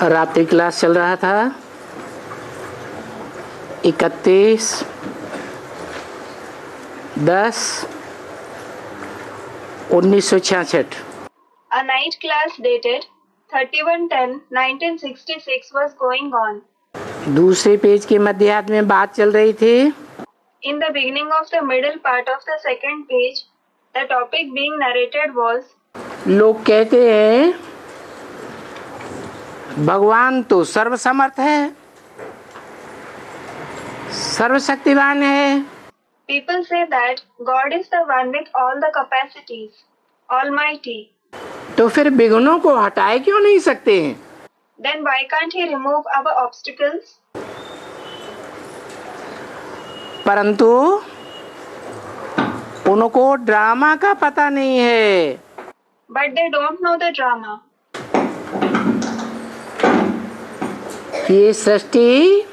रात्रि क्लास चल रहा था 31/10/1966। A night class dated 31/10/1966 was going on. दूसरे पेज के मध्यार्ध में बात चल रही थी। In the beginning of the middle part of the second page, the topic being narrated was, लोग कहते हैं भगवान तो सर्वसमर्थ है, सर्वशक्तिवान है। people say that God is the one with all the capacities, almighty. तो फिर विघ्नों को हटाए क्यों नहीं सकते हैं? Then why can't he remove our obstacles? परंतु उनको ड्रामा का पता नहीं है। But they don't know the drama. ये सृष्टि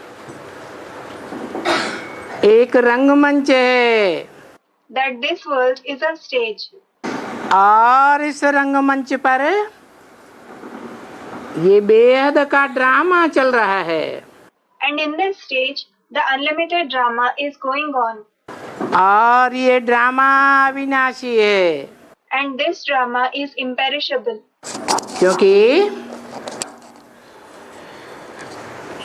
एक रंगमंच है। That this world is a stage. और इस रंगमंच पर ये बेहद का ड्रामा चल रहा है। And in this stage, the unlimited drama is going on. और ये ड्रामा अविनाशी है। And this drama is imperishable. क्योंकि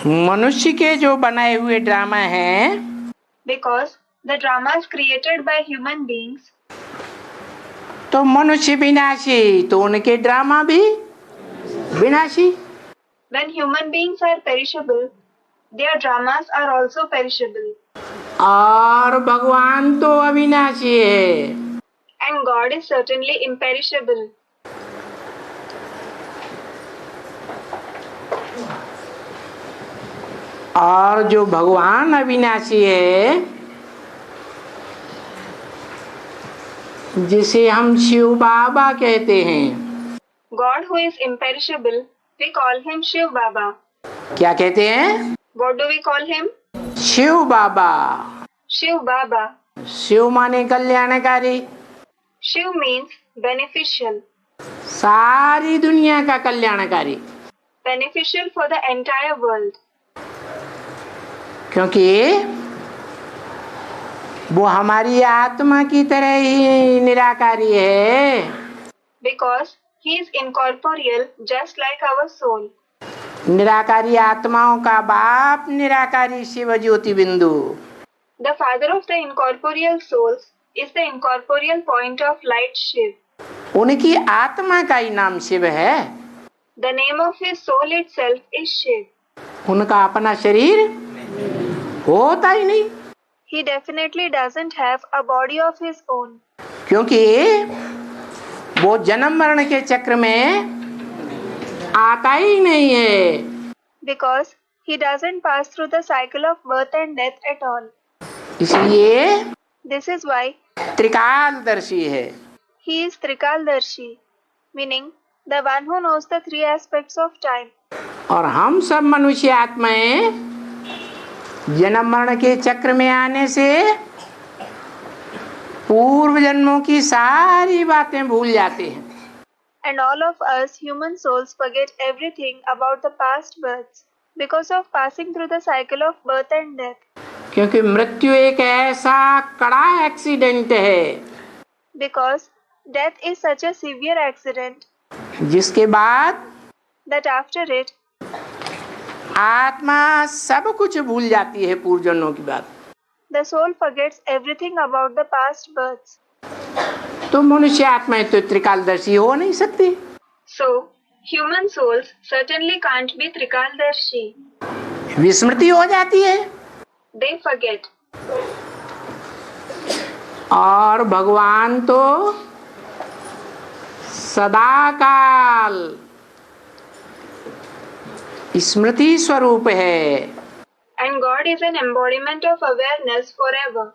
मनुष्य के जो बनाए हुए ड्रामा हैं, Because the dramas created by human beings, तो मनुष्य विनाशी, तो उनके ड्रामा भी विनाशी। when human beings are perishable, their dramas are also perishable. और भगवान तो अविनाशी है। And God is certainly imperishable. और जो भगवान अविनाशी है, जिसे हम शिव बाबा कहते हैं। God who is imperishable, we call him Shiv Baba. क्या कहते हैं? What do we call him? Shiv Baba. Shiv Baba. Shiv माने कल्याणकारी, Shiv means beneficial. सारी दुनिया का कल्याणकारी। Beneficial for the entire world. क्योंकि वो हमारी आत्मा की तरह ही निराकारी है। Because he is incorporeal just like our soul. निराकारी आत्माओं का बाप निराकारी शिव ज्योति बिंदु। The father of the incorporeal souls is the incorporeal point of light Shiv. उनकी आत्मा का ही नाम शिव है। The name of his soul itself is Shiv. उनका अपना शरीर होता ही नहीं। He definitely doesn't have a body of his own. क्योंकि वो जन्म मरण के चक्र में आता ही नहीं है। Because he doesn't pass through the cycle of birth and death at all. इसलिए This is why त्रिकालदर्शी है। he is Trikaldarshi, meaning the one who knows the three aspects of time. और हम सब मनुष्य आत्माएं जन्म मरण के चक्र में आने से पूर्व जन्मों की सारी बातें भूल जाते हैं। And all of us human souls forget everything about the past births because of passing through the cycle of birth and death. क्योंकि मृत्यु एक ऐसा कड़ा एक्सीडेंट है, Because death is such a severe accident जिसके बाद that after it, आत्मा सब कुछ भूल जाती है पूर्व जन्मों की बात। the soul forgets everything about the past births. तो मनुष्य आत्माएं तो त्रिकालदर्शी हो नहीं सकती। So, human souls certainly can't be Trikaldarshi. विस्मृति हो जाती है। They forget. और भगवान तो सदाकाल स्मृति स्वरूप है। And God is an embodiment of awareness forever.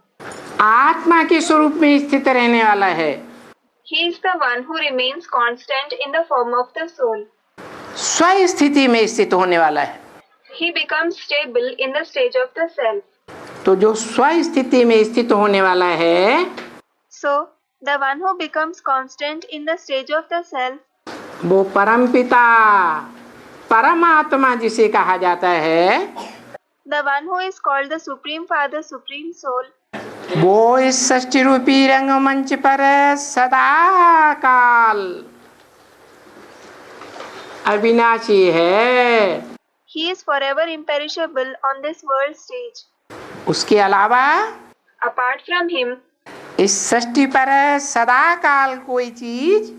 आत्मा के स्वरूप में स्थित रहने वाला है। He is the one who remains constant in the form of the soul. स्व स्थिति में स्थित होने वाला है। He becomes stable in the stage of the self. तो जो स्व स्थिति में स्थित होने वाला है, So, the one who becomes constant in the stage of the self, वो परमपिता परमात्मा जिसे कहा जाता है, the one who is called the Supreme Father, Supreme Soul, वो इस सृष्टि रूपी रंगमंच पर सदा काल अविनाशी है। he is forever imperishable on this world stage. उसके अलावा Apart from him, इस सृष्टि पर सदा काल कोई चीज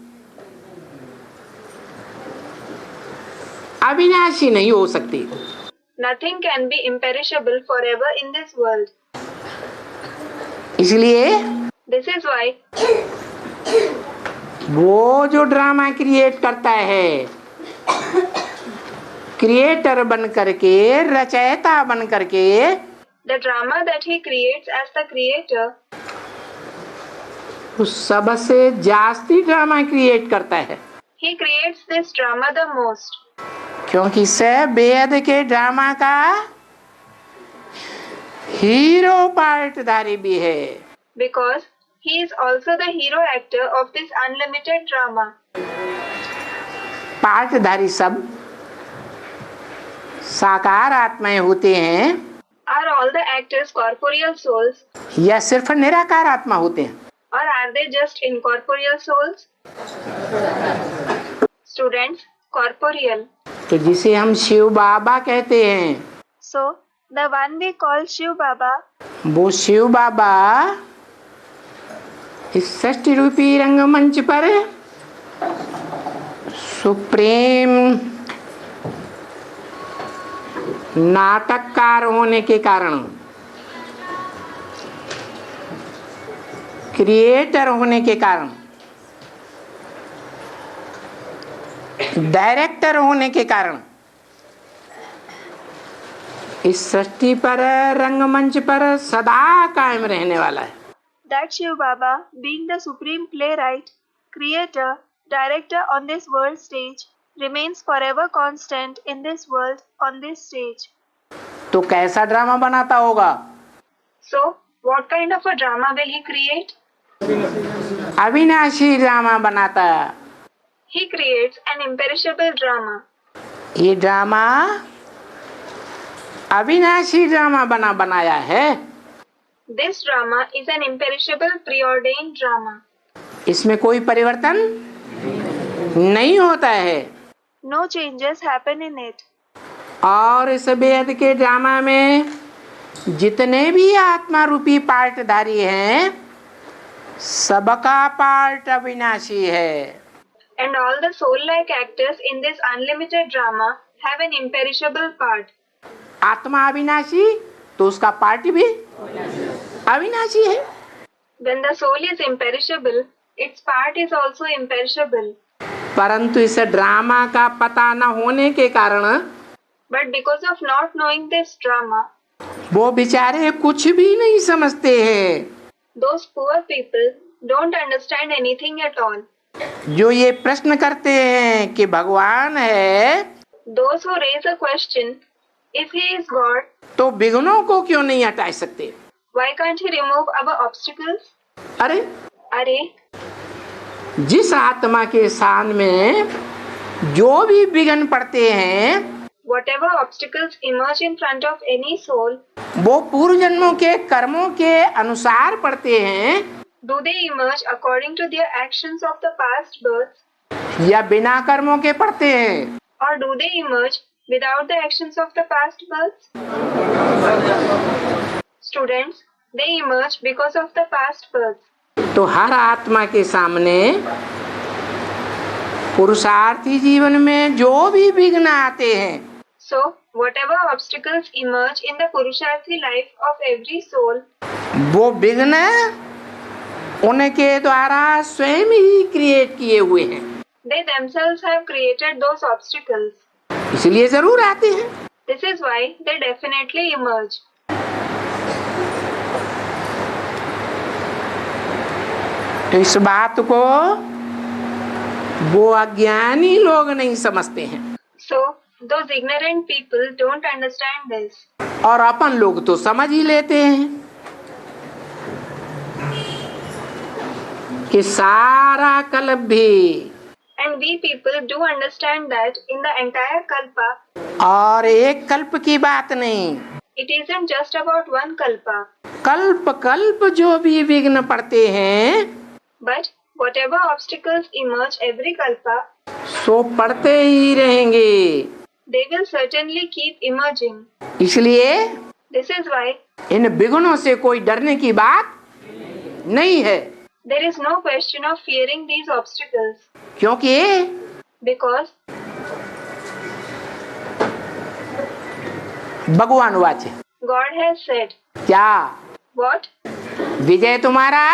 अविनाशी नहीं हो सकती। nothing can be imperishable forever in this world. इसलिए This is why वो जो ड्रामा क्रिएट करता है, क्रिएटर बन करके, रचयिता बन करके, the drama that he creates as the creator, उस सबसे जास्ती ड्रामा क्रिएट करता है, he creates this drama the most. क्योंकि सब वेद के ड्रामा का हीरो पार्टधारी भी है। Because he is also the hero actor of this unlimited drama. पार्टधारी सब साकार आत्माएं होते हैं Are all the actors corporeal souls, या सिर्फ निराकार आत्मा होते हैं? or are they just incorporeal souls? Students, corporeal. तो जिसे हम शिव बाबा कहते हैं, So, the one we call Shiv Baba, वो शिव बाबा इस सृष्टि रूपी रंगमंच पर सुप्रीम नाटककार होने के कारण, क्रिएटर होने के कारण, डायरेक्टर होने के कारण इस सृष्टि पर रंगमंच पर सदा कायम रहने वाला है। that Shiv Baba, being the supreme playwright, creator, director on this world stage, remains forever constant in this world on this stage. तो कैसा ड्रामा बनाता होगा? So, what kind of a drama will he create? अविनाशी drama बनाता है। He creates an imperishable drama. ये drama अविनाशी drama बनाया है। This drama is an imperishable preordained drama. इसमें कोई परिवर्तन नहीं होता है। No changes happen in it. और इस वेद के ड्रामा में जितने भी आत्मा रूपी पार्टधारी हैं, सबका पार्ट अविनाशी है। And all the soul-like actors in this unlimited drama have an imperishable part. आत्मा अविनाशी तो उसका पार्ट भी अविनाशी है। When the soul is imperishable, its part is also imperishable. परंतु इस ड्रामा का पता न होने के कारण But because of not knowing this drama, वो बेचारे कुछ भी नहीं समझते हैं। those poor people don't understand anything at all. जो ये प्रश्न करते हैं कि भगवान है, Those who raise a question, if he is God, तो विघ्नों को क्यों नहीं हटा सकते? why can't he remove our obstacles? अरे अरे, जिस आत्मा के स्थान में जो भी विघ्न पड़ते हैं, whatever obstacles emerge in front of any soul, वो पूर्व जन्मों के कर्मों के अनुसार पड़ते हैं do they emerge according to their actions of the past births, या बिना कर्मों के पड़ते हैं? or do they emerge without the actions of the past births? Students, they emerge because of the past births. तो हर आत्मा के सामने पुरुषार्थी जीवन में जो भी विघ्न आते हैं, So, whatever obstacles emerge in the Purusharthi life of every soul, वो विघ्न उनके द्वारा स्वयं ही क्रिएट किए हुए हैं, they themselves have created those obstacles. इसलिए जरूर आते हैं। This is why they definitely emerge. तो इस बात को वो अज्ञानी लोग नहीं समझते हैं So, those ignorant people don't understand this. और अपन लोग तो समझ ही लेते हैं कि सारा कल्प भी And And we people do understand that in the entire kalpa, और एक कल्प की बात नहीं, it isn't just about one kalpa, कल्प कल्प जो भी विघ्न पड़ते हैं but whatever obstacles emerge every kalpa, सो पड़ते ही रहेंगे। they will certainly keep emerging. इसलिए This is why इन विघ्नों से कोई डरने की बात नहीं है, there is no question of fearing these obstacles, क्योंकि because भगवान वाचे God has said, क्या what? विजय तुम्हारा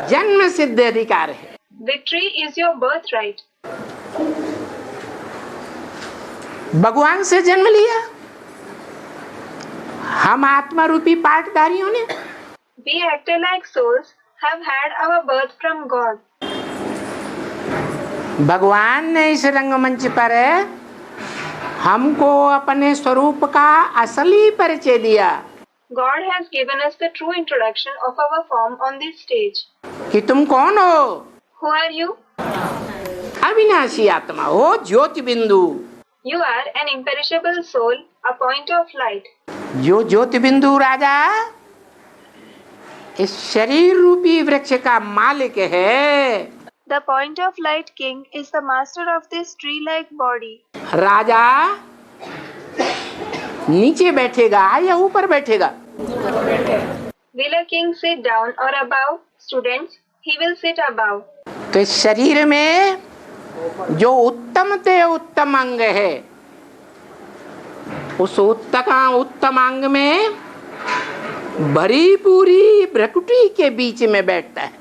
जन्म सिद्ध अधिकार है। Victory is your birthright. भगवान से जन्म लिया हम आत्मा रूपी पाठधारियों ने, We acted like souls, have had our birth from God. भगवान ने इस रंगमंच पर हमको अपने स्वरूप का असली परिचय दिया God has given us the true introduction of our form on this stage. कि तुम कौन हो। Who are you? अविनाशी आत्मा हो, ज्योति बिंदु। You are an imperishable soul, a point of light. जो ज्योति बिंदु राजा इस शरीर रूपी वृक्ष का मालिक है। The point of light king is the master of this tree-like body. राजा नीचे बैठेगा या ऊपर बैठेगा? Will a king sit down or above? Students, he will sit above. तो इस शरीर में जो उत्तम ते उत्तम अंग है, उस उत्तम अंग में भरी पूरी भ्रकुटी के बीच में बैठता है।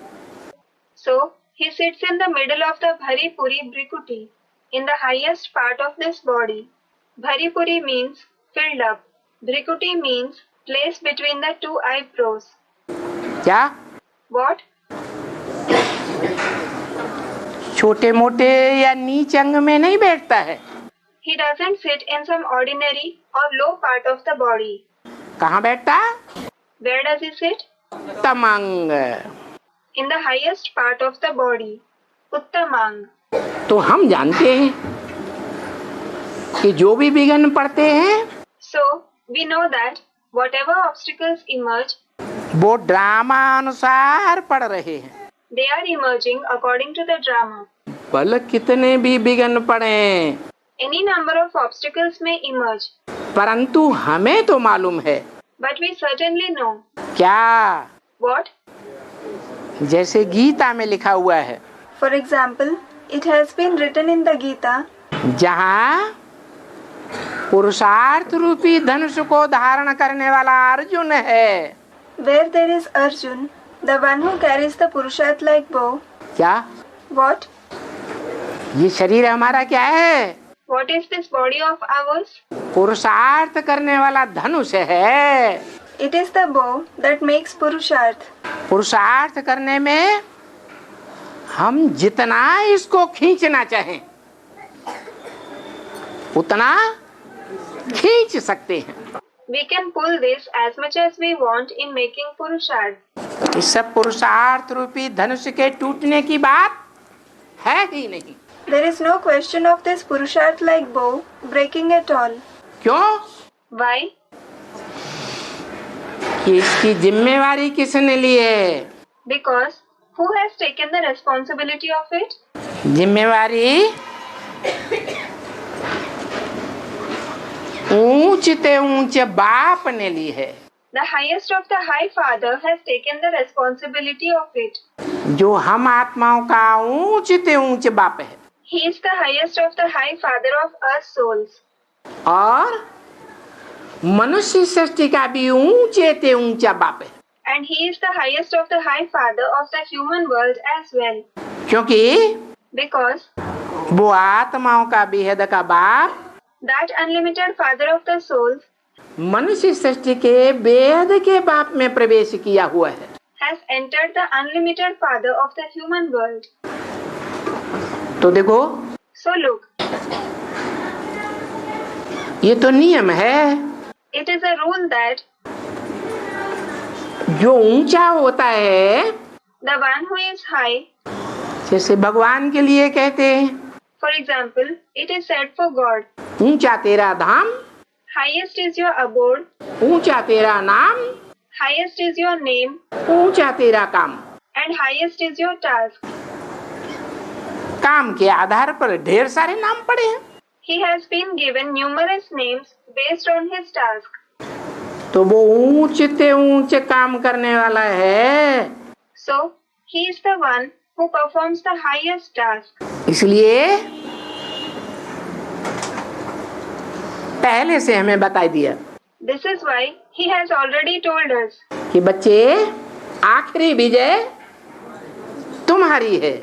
So he sits in the middle of the Bhari Puri Brikuti, in the highest part of this body. Bhari Puri means filled up. Brikuti means place between the two eyebrows. क्या? What? छोटे मोटे या नीच अंग में नहीं बैठता है। He doesn't sit in some ordinary or low part of the body. कहाँ बैठता? Where does he sit? उत्तम अंग। In the highest part of the body. Uttamang. तो हम जानते हैं कि जो भी विघ्न पड़ते हैं So we know that whatever obstacles emerge, वो ड्रामा अनुसार पड़ रहे हैं। they are emerging according to the drama. भले कितने भी विघ्न पड़े, Any number of obstacles may emerge, परंतु हमें तो मालूम है but we certainly know. क्या? What? जैसे गीता में लिखा हुआ है, For example, it has been written in the Gita, जहाँ पुरुषार्थ रूपी धनुष को धारण करने वाला अर्जुन है। where there is Arjun, the one who carries the Purusharth like bow. क्या? What? ये शरीर हमारा क्या है? What is this body of ours? पुरुषार्थ करने वाला धनुष है। It is the bow that makes Purusharth. पुरुषार्थ करने में हम जितना इसको खींचना चाहें उतना खींच सकते हैं। We can pull this as much as we want in making Purusharth. इस सब पुरुषार्थ रूपी धनुष के टूटने की बात है ही नहीं। There is no question of this Purusharth like bow breaking at all. क्यों? Why? कि इसकी जिम्मेवारी किसने ली है? Because who has taken the responsibility of it? जिम्मेवारी ऊंच ते ऊंच बाप ने ली है। The highest of the High Father has taken the responsibility of it. जो हम आत्माओं का ऊंच ते ऊंच बाप है। He is the highest of the High Father of us souls. और मनुष्य सृष्टि का भी ऊंचे ते ऊंचा बाप है। And he is the highest of the High Father of the human world as well. क्योंकि Because वो आत्माओं का बेहद का बाप that unlimited Father of the souls मनुष्य सृष्टि के बेहद के बाप में प्रवेश किया हुआ है। has entered the unlimited Father of the human world. तो देखो, So look, ये तो नियम है। it is a rule that जो ऊंचा होता है the one who is high जैसे भगवान के लिए कहते हैं, For example, it is said for God, ऊंचा तेरा धाम, highest is your abode, ऊंचा तेरा नाम, highest is your name, ऊंचा तेरा काम। and highest is your task. काम के आधार पर ढेर सारे नाम पड़े हैं, He has been given numerous names based on his task. तो वो ऊंचे ऊंचे काम करने वाला है। So, he is the one who performs the highest task. इसलिए पहले से हमें बता दिया This is why he has already told us. कि बच्चे, आखिरी विजय तुम्हारी है।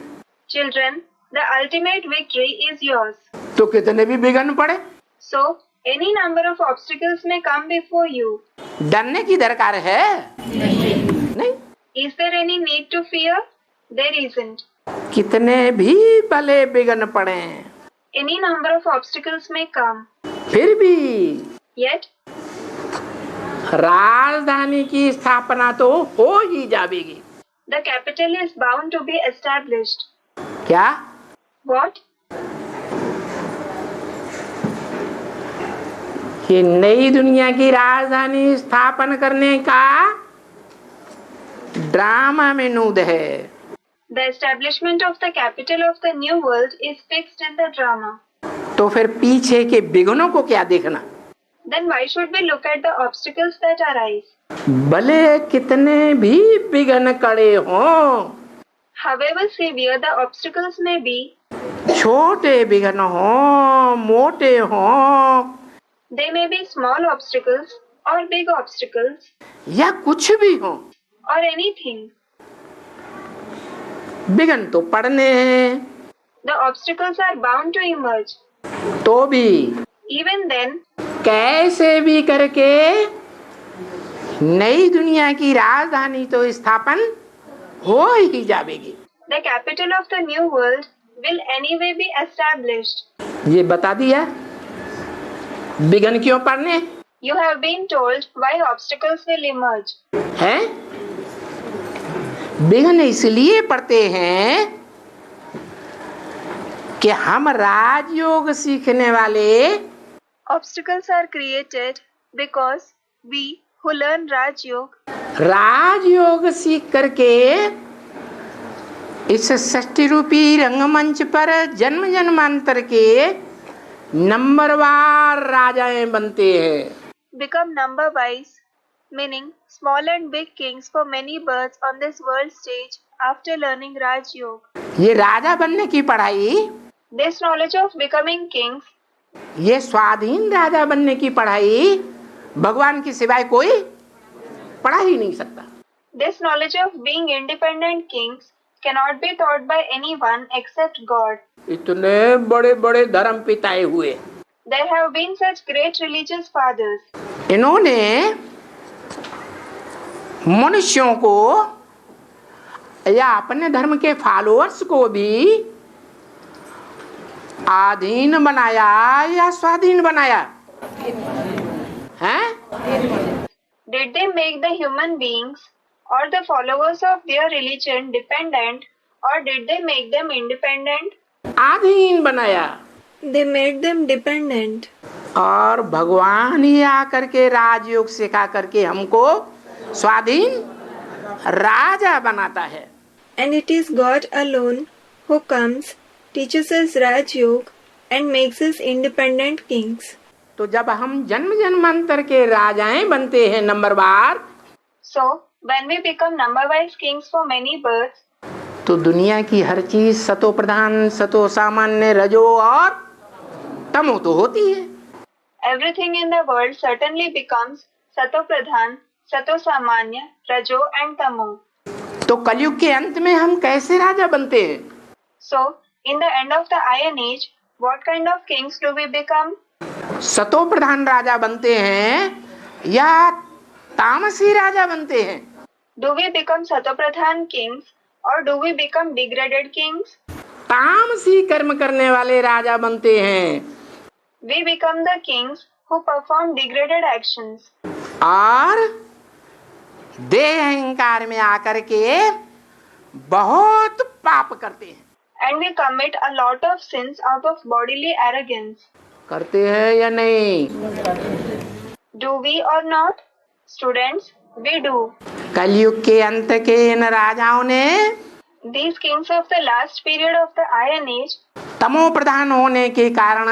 Children, the ultimate victory is yours. तो कितने भी विघ्न पड़े, So, any number of obstacles may come before you. डरने की दरकार है नहीं। Is there any need to fear? There isn't. कितने भी भले विघ्न पड़े, Any number of obstacles may come. फिर भी Yet, राजधानी की स्थापना तो हो ही जाएगी। the capital is bound to be established. क्या? What? ये नई दुनिया की राजधानी स्थापन करने का ड्रामा में नूद है। The establishment of the capital of the new world is fixed in the drama. तो फिर पीछे के विघ्नों को क्या देखना? Then why should we look at the obstacles that arise? भले कितने भी विघ्न खड़े हों, However severe the obstacles may be, छोटे विघ्न हों, मोटे हों, they may be small obstacles or big obstacles या कुछ भी हों, or anything. विघ्न तो पड़ने हैं। The obstacles are bound to emerge. तो भी Even then, कैसे भी करके नई दुनिया की राजधानी तो स्थापन हो ही जाएगी। the capital of the new world will anyway be established. ये बता दिया विघ्न क्यों पड़ने You have been told why obstacles will emerge. हैं? विघ्न इसलिए पड़ते हैं कि हम राजयोग सीखने वाले Obstacles are created because we who learn Raj Yoga राजयोग सीख करके इस सृष्टि रूपी रंगमंच पर जन्म जन्मांतर के नंबरवार राजाएं बनते हैं। become number wise, meaning small and big kings for many births on this world stage after learning Raj Yoga. ये राजा बनने की पढ़ाई, This knowledge of becoming kings, ये स्वाधीन राजा बनने की पढ़ाई भगवान की सिवाय कोई पढ़ा ही नहीं सकता। this knowledge of being independent kings cannot be taught by anyone except God. इतने बड़े बड़े धर्म पिताए हुए, There have been such great religious fathers. इन्होंने मनुष्यों को या अपने धर्म के फॉलोअर्स को भी आधीन बनाया या स्वाधीन बनाया हैं? Did they make the human beings or the followers of their religion dependent, or did they make them independent? आधीन बनाया। They made them dependent. और भगवान ही आकर के राजयोग सिखा करके हमको स्वाधीन राजा बनाता है। And it is God alone who comes, teaches us Raj Yoga and makes us independent kings. तो जब हम जन्म जन्मांतर के राजाएं बनते हैं नंबरवार, So, when we become number-wise kings for many births, तो दुनिया की हर चीज सतो प्रधान, सतो सामान्य, रजो और तमो तो होती है। everything in the world certainly becomes Sato Pradhan, Sato Samanya, Rajo and Tamo. तो कलयुग के अंत में हम कैसे राजा बनते हैं? So, in the end of the Iron Age, what kind of kings do we become? सतो प्रधान राजा बनते हैं या तामसी राजा बनते हैं? Do we become Sato Pradhan kings or do we become degraded kings? तामसी कर्म करने वाले राजा बनते हैं We become the kings who perform degraded actions. और देह अहंकार में आकर के बहुत पाप करते हैं। and we commit a lot of sins out of bodily arrogance. करते हैं या नहीं? Do we or not? Students, we do. कलयुग के अंत के इन राजाओं ने These kings of the last period of the Iron Age, तमो प्रधान होने के कारण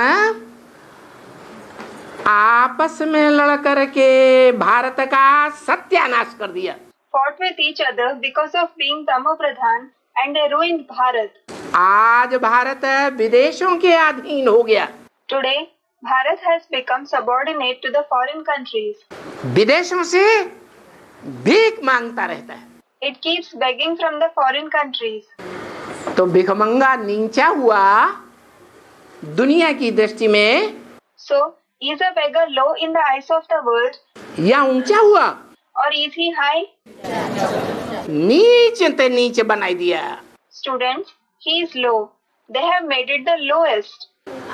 आपस में लड़ करके भारत का सत्यानाश कर दिया। fought with each other because of being Tamo Pradhan and they ruined Bharat. आज भारत विदेशों के अधीन हो गया। Today, Bharat has become subordinate to the foreign countries. विदेशों से भीख मांगता रहता है। It keeps begging from the foreign countries. तो भिखमंगा नीचा हुआ दुनिया की दृष्टि में, So, is a beggar low in the eyes of the world या ऊंचा हुआ? or is he high? नीच ते नीच बनाई दिया। Students, he is low. They have made it the lowest.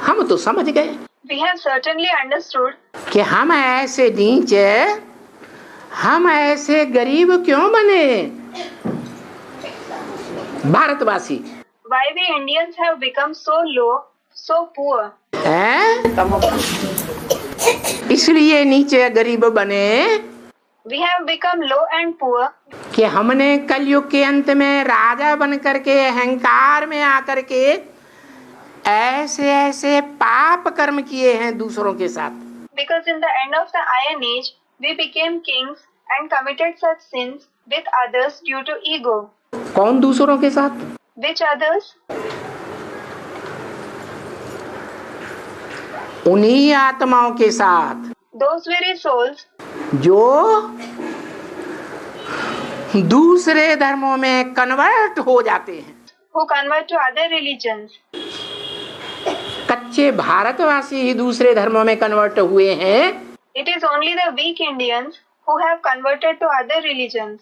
हम तो समझ गए We have certainly understood कि हम ऐसे नीच, हम ऐसे गरीब क्यों बने? भारतवासी why we Indians have become so low, so poor. हैं? इसलिए नीचे गरीब बने We have become low and poor कि हमने कलयुग के अंत में राजा बन करके अहंकार में आकर के ऐसे ऐसे पाप कर्म किए हैं दूसरों के साथ। because in the end of the Iron Age, we became kings and committed such sins with others due to ego. कौन दूसरों के साथ? Which others? उन्हीं आत्माओं के साथ Those very souls जो दूसरे धर्मों में कन्वर्ट हो जाते हैं। who convert to other religions. कच्चे भारतवासी ही दूसरे धर्मों में कन्वर्ट हुए हैं। It is only the weak Indians who have converted to other religions.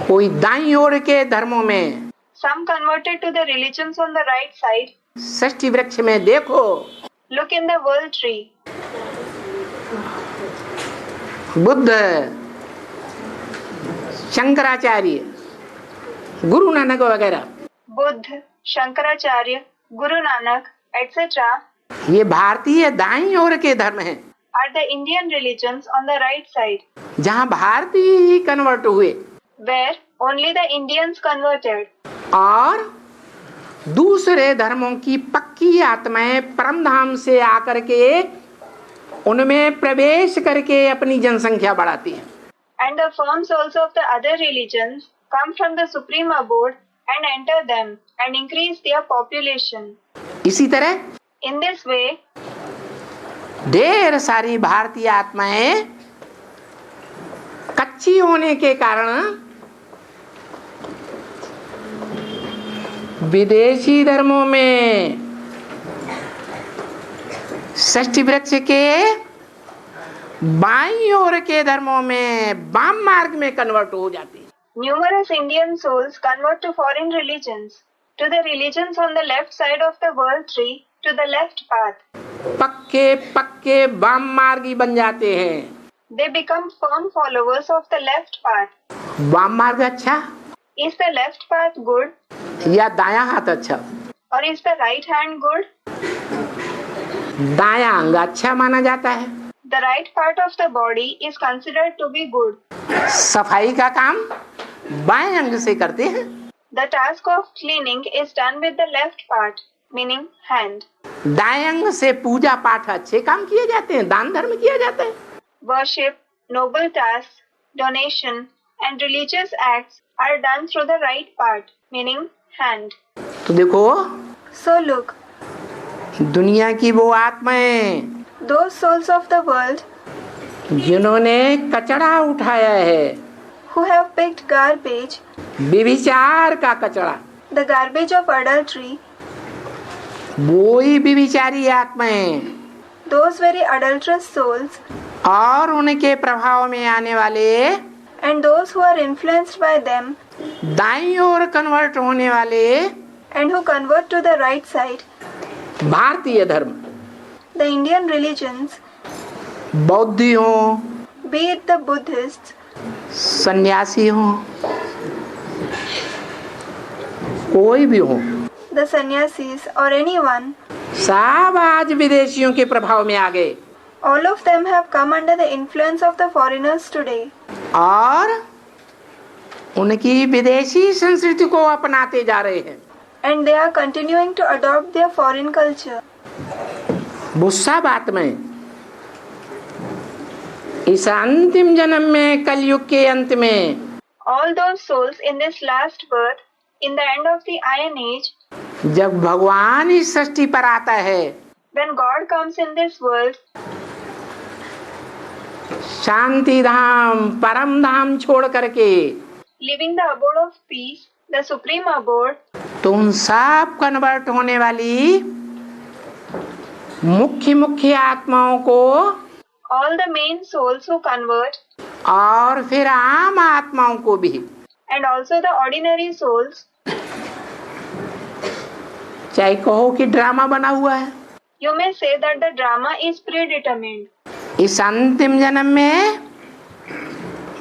कोई दाईं ओर के धर्मों में, Some converted to the religions on the right side. षष्ठी वृक्ष में देखो, Look in the world tree. Buddha, Shankaracharya, Guru Nanak वगैरह, Buddha, Shankaracharya, Guru Nanak, etc. ये भारतीय दाईं ओर के धर्म हैं, are the Indian religions on the right side, जहाँ भारतीय ही कन्वर्ट हुए where only the Indians converted. और दूसरे धर्मों की पक्की आत्माएं परम धाम से आकर के उनमें प्रवेश करके अपनी जनसंख्या बढ़ाती हैं। And the firm souls of the other religions come from the supreme abode and enter them and increase their population. इसी तरह In this way, ढेर सारी भारतीय आत्माएं कच्ची होने के कारण विदेशी धर्मों में षष्ठी वृक्ष के बाईं ओर के धर्मों में वाम मार्ग में कन्वर्ट हो जाती है। numerous Indian souls convert to foreign religions, to the religions on the left side of the world tree, to the left path. पक्के पक्के वाम मार्गी बन जाते हैं। They become firm followers of the left path. वाम मार्ग अच्छा Is the left path good या दायां हाथ अच्छा? or is the right hand good? दायां अंग अच्छा माना जाता है। The right part of the body is considered to be good. सफाई का काम बाएं अंग से करते हैं। The task of cleaning is done with the left part, meaning hand. दाएं अंग से पूजा पाठ अच्छे काम किए जाते हैं, दान धर्म किया जाता है। Worship, noble tasks, donation, and religious acts are done through the right part, meaning hand. तो देखो So look, दुनिया की वो आत्माएं those souls of the world जिन्होंने कचरा उठाया है, who have picked garbage, व्यभिचार का कचरा, the garbage of adultery, वो ही व्यभिचारी आत्माएं those very adulterous souls, और उनके प्रभाव में आने वाले and those who are influenced by them दाईं ओर कन्वर्ट होने वाले and who convert to the right side, भारतीय धर्म, the Indian religions, बौद्धि हो, be it the Buddhists, सन्यासी हो, कोई भी हो, the sannyasis or anyone, सब आज विदेशियों के प्रभाव में आ गए all of them have come under the influence of the foreigners today. और उनकी विदेशी संस्कृति को अपनाते जा रहे हैं। And they are continuing to adopt their foreign culture. गुस्सा बात में इस अंतिम जन्म में, कलयुग के अंत में, All those souls in this last birth, in the end of the Iron Age, जब भगवान इस सृष्टि पर आता है, when God comes in this world, शांति धाम, परम धाम छोड़ करके, leaving the abode of peace, the supreme abode, तो उन सब कन्वर्ट होने वाली मुख्य मुख्य आत्माओं को all the main souls who convert, और फिर आम आत्माओं को भी, and also the ordinary souls, चाहे कहो कि ड्रामा बना हुआ है, you may say that the drama is predetermined. इस अंतिम जन्म में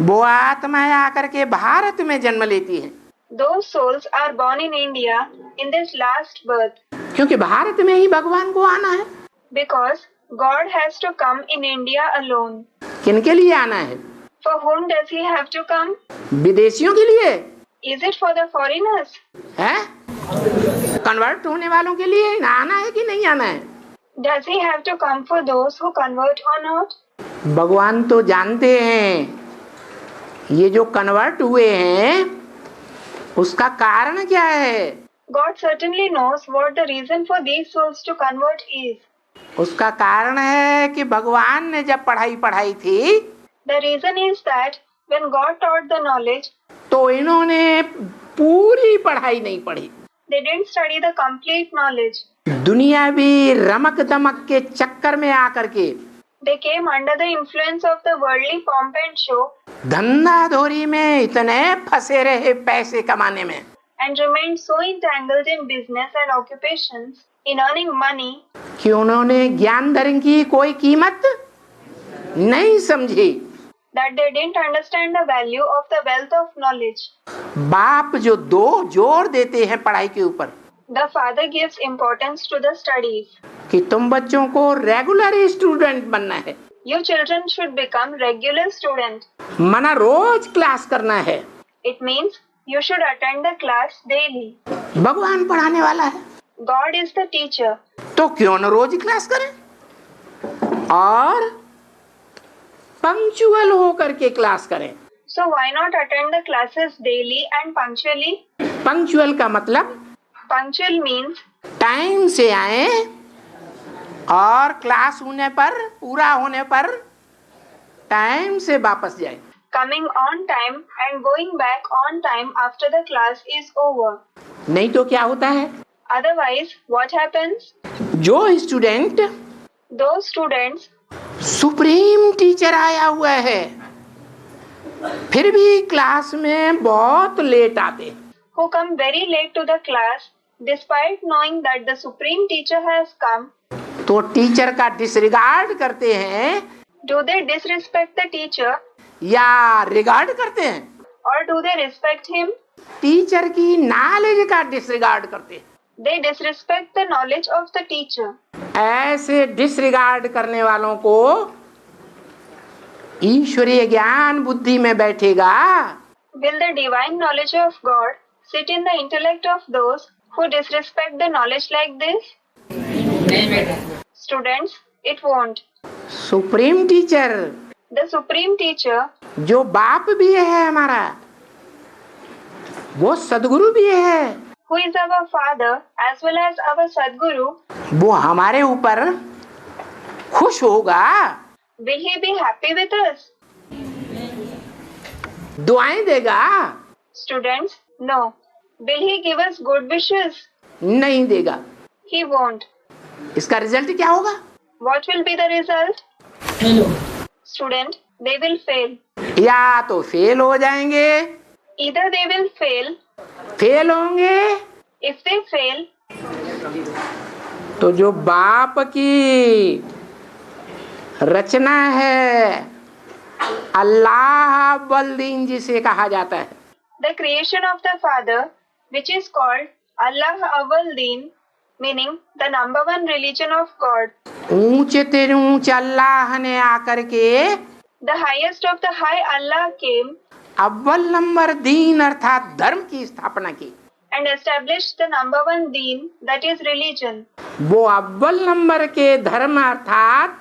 वो आत्माएं आकर के भारत में जन्म लेती हैं, Those souls are born in India in this last birth, क्योंकि भारत में ही भगवान को आना है। because God has to come in India alone. किनके लिए आना है? For whom does he have to come? विदेशियों के लिए Is it for the foreigners? है? कन्वर्ट होने वालों के लिए आना है कि नहीं आना है? Does he have to come for those who convert or not? भगवान तो जानते हैं ये जो कन्वर्ट हुए हैं उसका कारण क्या है। God certainly knows what the reason for these souls to convert is. उसका कारण है कि भगवान ने जब पढ़ाई पढ़ाई थी The reason is that when God taught the knowledge, तो इन्होंने पूरी पढ़ाई नहीं पढ़ी, they didn't study the complete knowledge. दुनियावी रमक दमक के चक्कर में आकर के They came under the influence of the worldly pomp and show धंधाधोरी में इतने फंसे रहे पैसे कमाने में and remained so entangled in business and occupations in earning money कि उन्होंने ज्ञान धर्म की कोई कीमत नहीं समझी। that they didn't understand the value of the wealth of knowledge. बाप जो दो जोर देते हैं पढ़ाई के ऊपर The father gives importance to the studies. कि तुम बच्चों को रेगुलर स्टूडेंट बनना है, You children should become regular students. मना रोज क्लास करना है। It means you should attend the class daily. भगवान पढ़ाने वाला है God is the teacher. तो क्यों न रोज क्लास करें और पंक्चुअल होकर के क्लास करें। So why not attend the classes daily and punctually? Punctual का मतलब Punctual means टाइम से आए और क्लास होने पर, पूरा होने पर टाइम से वापस जाए। coming on time and going back on time after the class is over. नहीं तो क्या होता है, Otherwise, what happens? जो student Those students supreme teacher आया हुआ है फिर भी क्लास में बहुत लेट आते हैं, who come very late to the class despite knowing that the supreme teacher has come, तो टीचर का डिसरिगार्ड करते हैं do they disrespect the teacher या रिगार्ड करते हैं? or do they respect him? Teacher की नॉलेज का डिसरिगार्ड करते हैं। They disrespect the knowledge of the teacher. ऐसे डिसरिगार्ड करने वालों को ईश्वरीय ज्ञान बुद्धि में बैठेगा Will the divine knowledge of God sit in the intellect of those who disrespect the knowledge like this? Students, it won't. Supreme teacher The supreme teacher, जो बाप भी है हमारा, वो सदगुरु भी है, who is our father as well as our Sadguru, वो हमारे ऊपर खुश होगा, will he be happy with us? दुआएं देगा, Students, no. Will he give us good wishes? नहीं देगा। He won't. इसका रिजल्ट क्या होगा? What will be the result? Student, they will fail. या तो फेल हो जाएंगे, Either they will fail. Fail होंगे If they fail, तो जो बाप की रचना है अल्लाह बल्दीन जिसे कहा जाता है, the creation of the Father, which is called Allah Awwal Deen, meaning the number one religion of God. ऊंचे तेरे ऊंचे अल्लाह ने आकर के The highest of the high Allah came अव्वल नंबर दीन अर्थात धर्म की स्थापना की। and established the number one deen, that is religion. वो अव्वल नंबर के धर्म अर्थात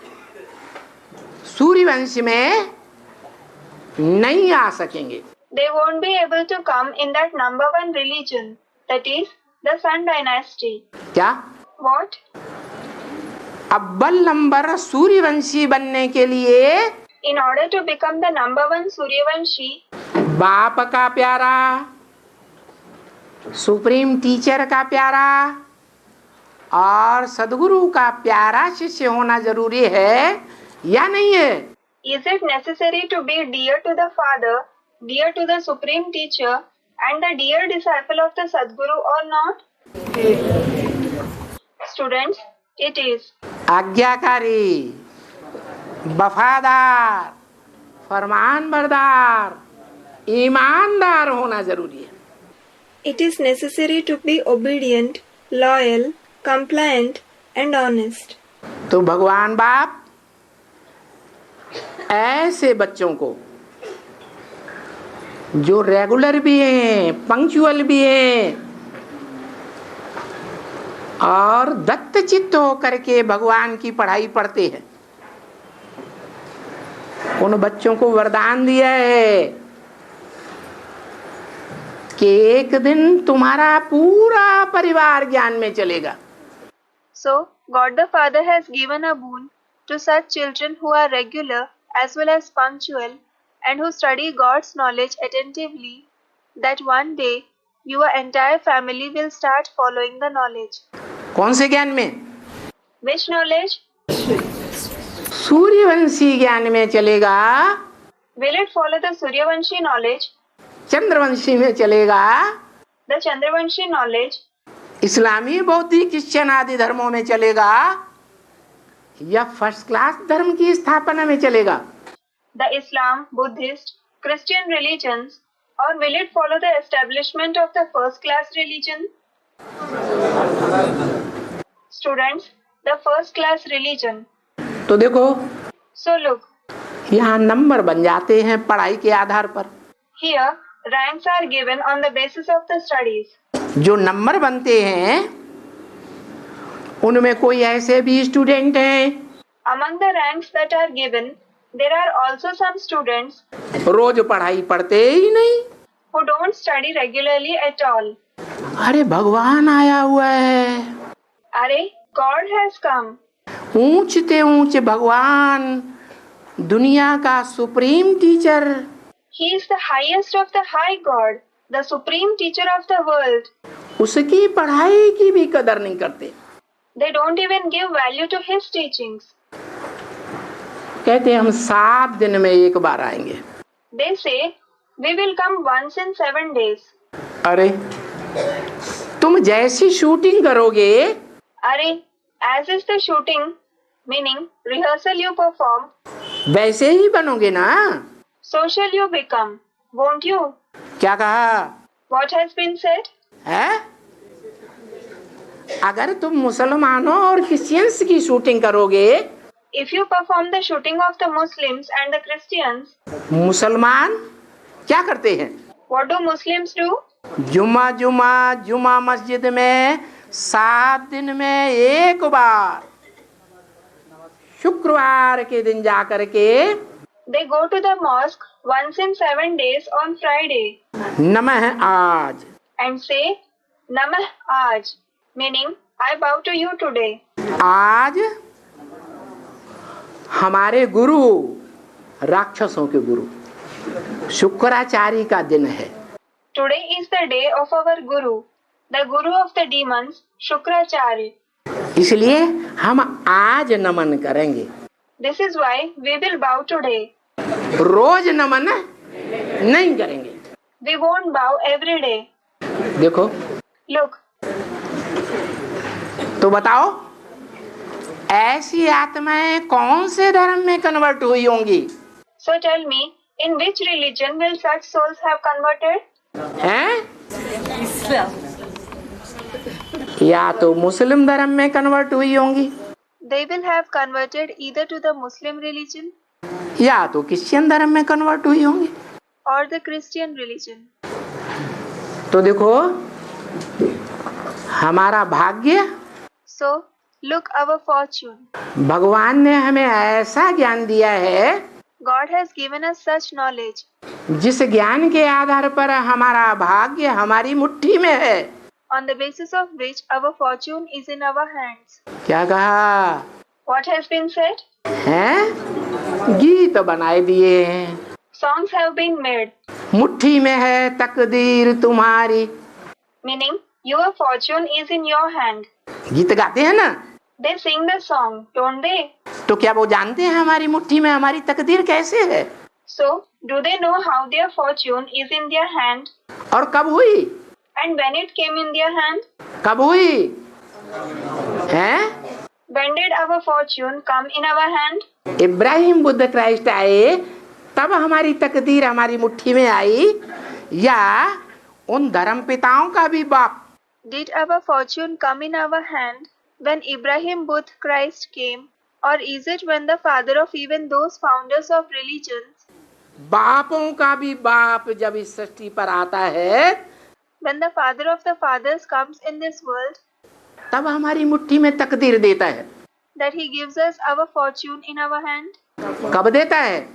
सूर्यवंश में नहीं आ सकेंगे। They won't be able to come in that number one religion, that is the Sun dynasty. क्या? What? अव्वल नंबर सूर्यवंशी बनने के लिए In order to become the number one Suryavanshi, बाप का प्यारा, सुप्रीम टीचर का प्यारा और सदगुरु का प्यारा शिष्य होना जरूरी है या नहीं है? is it necessary to be dear to the Father, dear to the Supreme Teacher, and the dear disciple of the Sadguru or not? Students, it is. आज्ञाकारी, वफादार, फरमानबरदार, ईमानदार होना जरूरी है। It is necessary to be obedient, loyal, compliant, and honest. तो भगवान बाप ऐसे बच्चों को जो रेगुलर भी हैं, पंक्चुअल भी हैं और दत्तचित्त होकर के भगवान की पढ़ाई पढ़ते हैं, उन बच्चों को वरदान दिया है कि एक दिन तुम्हारा पूरा परिवार ज्ञान में चलेगा। So, God the Father has given a boon to such children who are regular as well as punctual and who study God's knowledge attentively, that one day your entire family will start following the knowledge. कौन से ज्ञान में? Which knowledge? Suryavanshi ज्ञान में चलेगा। Will it follow the Suryavanshi knowledge? Chandravanshi में चलेगा। The Chandravanshi knowledge? इस्लामी, बौद्धिक, क्रिश्चियन आदि धर्मों में चलेगा या फर्स्ट क्लास धर्म की स्थापना में चलेगा? The Islam, Buddhist, Christian religions, or will it follow the establishment of the first class religion? Students, the first class religion. तो देखो, So look, यहाँ नंबर बन जाते हैं पढ़ाई के आधार पर। here ranks are given on the basis of the studies. जो नंबर बनते हैं उनमें कोई ऐसे भी स्टूडेंट हैं Among the ranks that are given, there are also some students रोज पढ़ाई पढ़ते ही नहीं। who don't study regularly at all. अरे भगवान आया हुआ है, Are, God has come. ऊंचते ऊंचे भगवान, दुनिया का supreme teacher, He is the highest of the high God, the supreme teacher of the world. उसकी पढ़ाई की भी कदर नहीं करते। They don't even give value to his teachings. कहते हम 7 दिन में एक बार आएंगे। They say, we will come once in 7 days. अरे तुम जैसी शूटिंग करोगे Are, as is the shooting, meaning rehearsal you perform, वैसे ही बनोगे ना? so shall you become, won't you? क्या कहा What has been said? है? अगर तुम मुसलमानों और क्रिश्चियंस की शूटिंग करोगे, If you perform the shooting of the Muslims and the Christians, मुसलमान क्या करते हैं? what do Muslims do? जुमा मस्जिद में 7 दिन में एक बार शुक्रवार के दिन जा करके They go to the mosque once in 7 days on Friday नमः आज, and say, Namah Aj, meaning I bow to you today. आज हमारे गुरु, राक्षसों के गुरु शुक्राचार्य का दिन है। Today is the day of our Guru, the Guru of the demons, Shukracharya. इसलिए हम आज नमन करेंगे। This is why we will bow today. रोज नमन नहीं करेंगे। We won't bow every day. देखो, Look, तो बताओ ऐसी आत्माएं कौन से धर्म में कन्वर्ट हुई होंगी? so tell me, in which religion will such souls have converted? हैं? या तो मुस्लिम धर्म में कन्वर्ट हुई होंगी, They will have converted either to the Muslim religion या तो क्रिश्चियन धर्म में कन्वर्ट हुई होंगी। or the Christian religion. तो देखो हमारा भाग्य, So, look our fortune. भगवान ने हमें ऐसा ज्ञान दिया है God has given us such knowledge जिस ज्ञान के आधार पर हमारा भाग्य हमारी मुट्ठी में है। on the basis of which our fortune is in our hands. क्या कहा What has been said? हैं? गीत बनाए दिए हैं, Songs have been made, मुट्ठी में है तकदीर तुम्हारी। meaning your fortune is in your hand. गीत गाते हैं ना, They sing the song, don't they? तो क्या वो जानते हैं हमारी मुट्ठी में हमारी तकदीर कैसे है So, do they know how their fortune is in their hand और कब हुई? and when it came in their hand? कब हुई हैं? When did our fortune come in our hand? Ibrahim Buddha Christ आए तब हमारी तकदीर हमारी मुट्ठी में आई, या उन धर्म पिताओं का भी बाप? Did our fortune come in our hand when Ibrahim Buddha Christ came, or is it when the father of even those founders of religions, बापों का भी बाप जब इस सृष्टि पर आता है when the father of the fathers comes in this world, तब हमारी मुट्ठी में तकदीर देता है? that he gives us our fortune in our hand? कब देता है?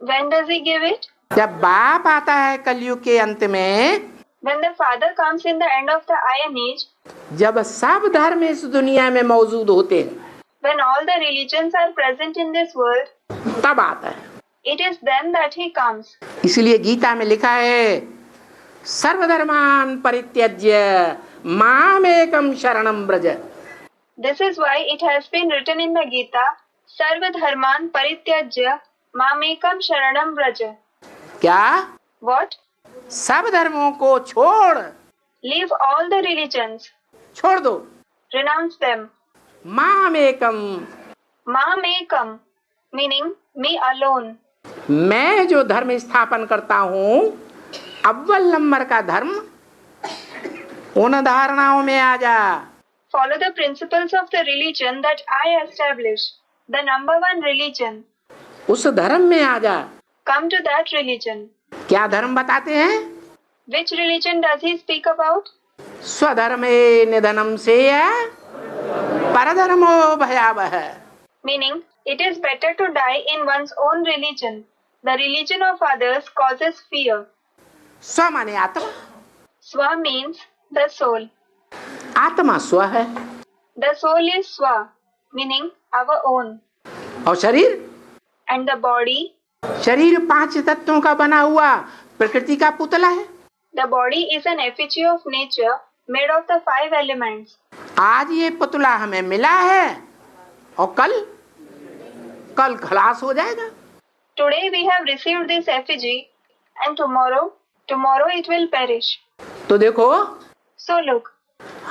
When does he give it? जब बाप आता है कलयुग के अंत में, When the father comes in the end of the Iron Age, जब सब धर्म इस दुनिया में मौजूद होते हैं, when all the religions are present in this world, तब आता है। it is then that he comes. इसलिए गीता में लिखा है सर्वधर्मान परित्यज्य मामेकम शरणम Vraj. This is why it has been written in the Gita, Sarva Dharman Parityajya Mamekam Sharanam Vraja. क्या? What? सब धर्मों को छोड़, Leave all the religions. छोड़ दो, Renounce them. मामेकम, Mamekam, meaning me alone. मैं जो धर्म स्थापन करता हूँ, अव्वल नंबर का धर्म, उन धारणाओं में आ जा। Follow the principles of the religion that I establish. The number one religion. उस धर्म में आ जा। Come to that religion. क्या धर्म बताते हैं? Which religion does he speak about? स्वधर्मे निधनम सेय परधर्मो भयावह। Meaning, it is better to die in one's own religion. The religion of others causes fear. स्व माने आत्मा, Swa means the soul. आत्मा स्व है, The soul is Swa, meaning our own. और शरीर, And the body, शरीर 5 तत्वों का बना हुआ प्रकृति का पुतला है। the body is an effigy of nature made of the 5 elements. आज ये पुतला हमें मिला है और कल खलास हो जाएगा। Today we have received this effigy and tomorrow it will perish. तो देखो So look,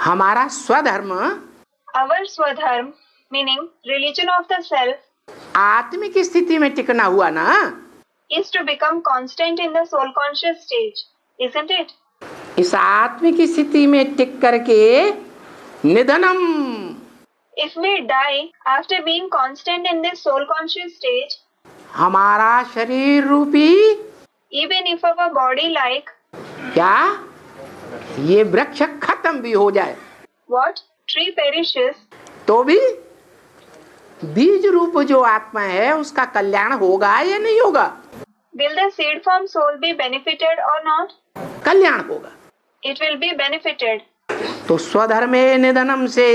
हमारा स्वधर्म our Swadharma, meaning religion of the self, आत्मिक स्थिति में टिकना हुआ ना, is to become constant in the soul conscious stage, isn't it? इस आत्मिक स्थिति में टिक करके निधनम, If we die after being constant in this soul conscious stage, हमारा शरीर रूपी even if our body like क्या ये वृक्ष खत्म भी हो जाए what tree perishes, तो भी बीज रूप जो आत्मा है उसका कल्याण होगा या नहीं होगा? will the seed form soul be benefited or not? कल्याण होगा। It will be benefited. तो स्वधर्मे निधनम से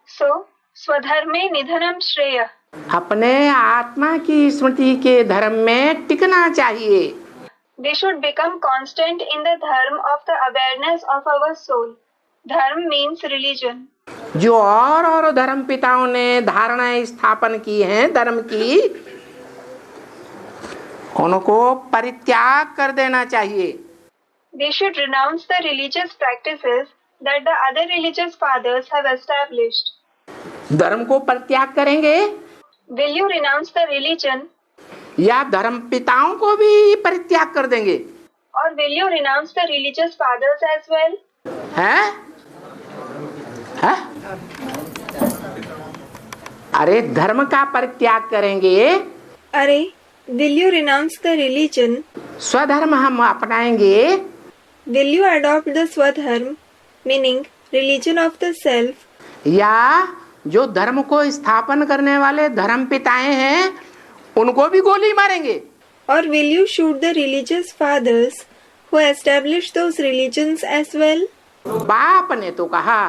So, Swadharme Nidhanam Shreya. अपने आत्मा की स्मृति के धर्म में टिकना चाहिए। We should become constant in the dharma of the awareness of our soul. Dharma means religion. जो और धर्म पिताओं ने धारणाएं स्थापन की हैं धर्म की, उनको परित्याग कर देना चाहिए। We should renounce the religious practices that the other religious fathers have established. धर्म को परित्याग करेंगे Will you renounce the religion, या धर्म पिताओं को भी परित्याग कर देंगे? or will you renounce the religious fathers as well? हैं? हैं? अरे धर्म का परित्याग करेंगे, अरे will you renounce the religion? स्वधर्म हम अपनाएंगे, Will you adopt the Swadharm, meaning religion of the self? या जो धर्म को स्थापन करने वाले धर्म पिताएं हैं उनको भी गोली मारेंगे? Or will you shoot the religious fathers who established those religions as well? बाप ने तो कहा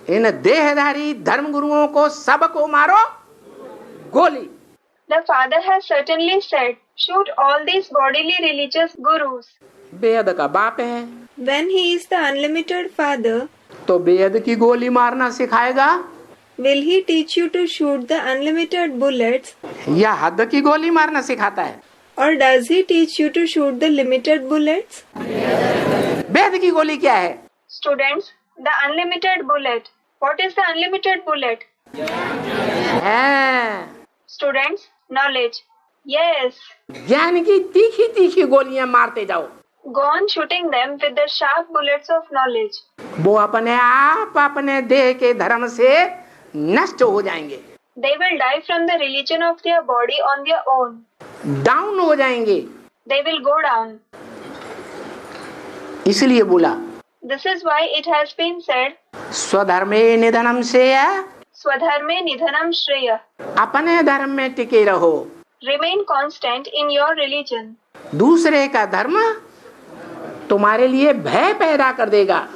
इन देहधारी धर्म गुरुओं को सबको मारो गोली। The father has certainly said, shoot all these bodily religious gurus. बेद का बाप है When he is the unlimited father, तो बेद की गोली मारना सिखाएगा will he teach you to shoot the unlimited bullets, या हद की गोली मारना सिखाता है? or does he teach you to shoot the limited bullets? बेद की गोली क्या है? Students, the unlimited bullet. What is the unlimited bullet? है Students, knowledge. Yes. ज्ञान की तीखी तीखी गोलियां मारते जाओ, Go on shooting them with the sharp bullets of knowledge. वो अपने आप अपने देह के धर्म से नष्ट हो जाएंगे, They will die from the religion of their body on their own. Down हो जाएंगे। They will go down. इसलिए बोला This is why it has been said, स्वधर्मे निधनम से Swadharme nidhanam shreya. अपने धर्म में टिके रहो, Remain constant in your religion. दूसरे का धर्म तुम्हारे लिए भय पैदा कर देगा।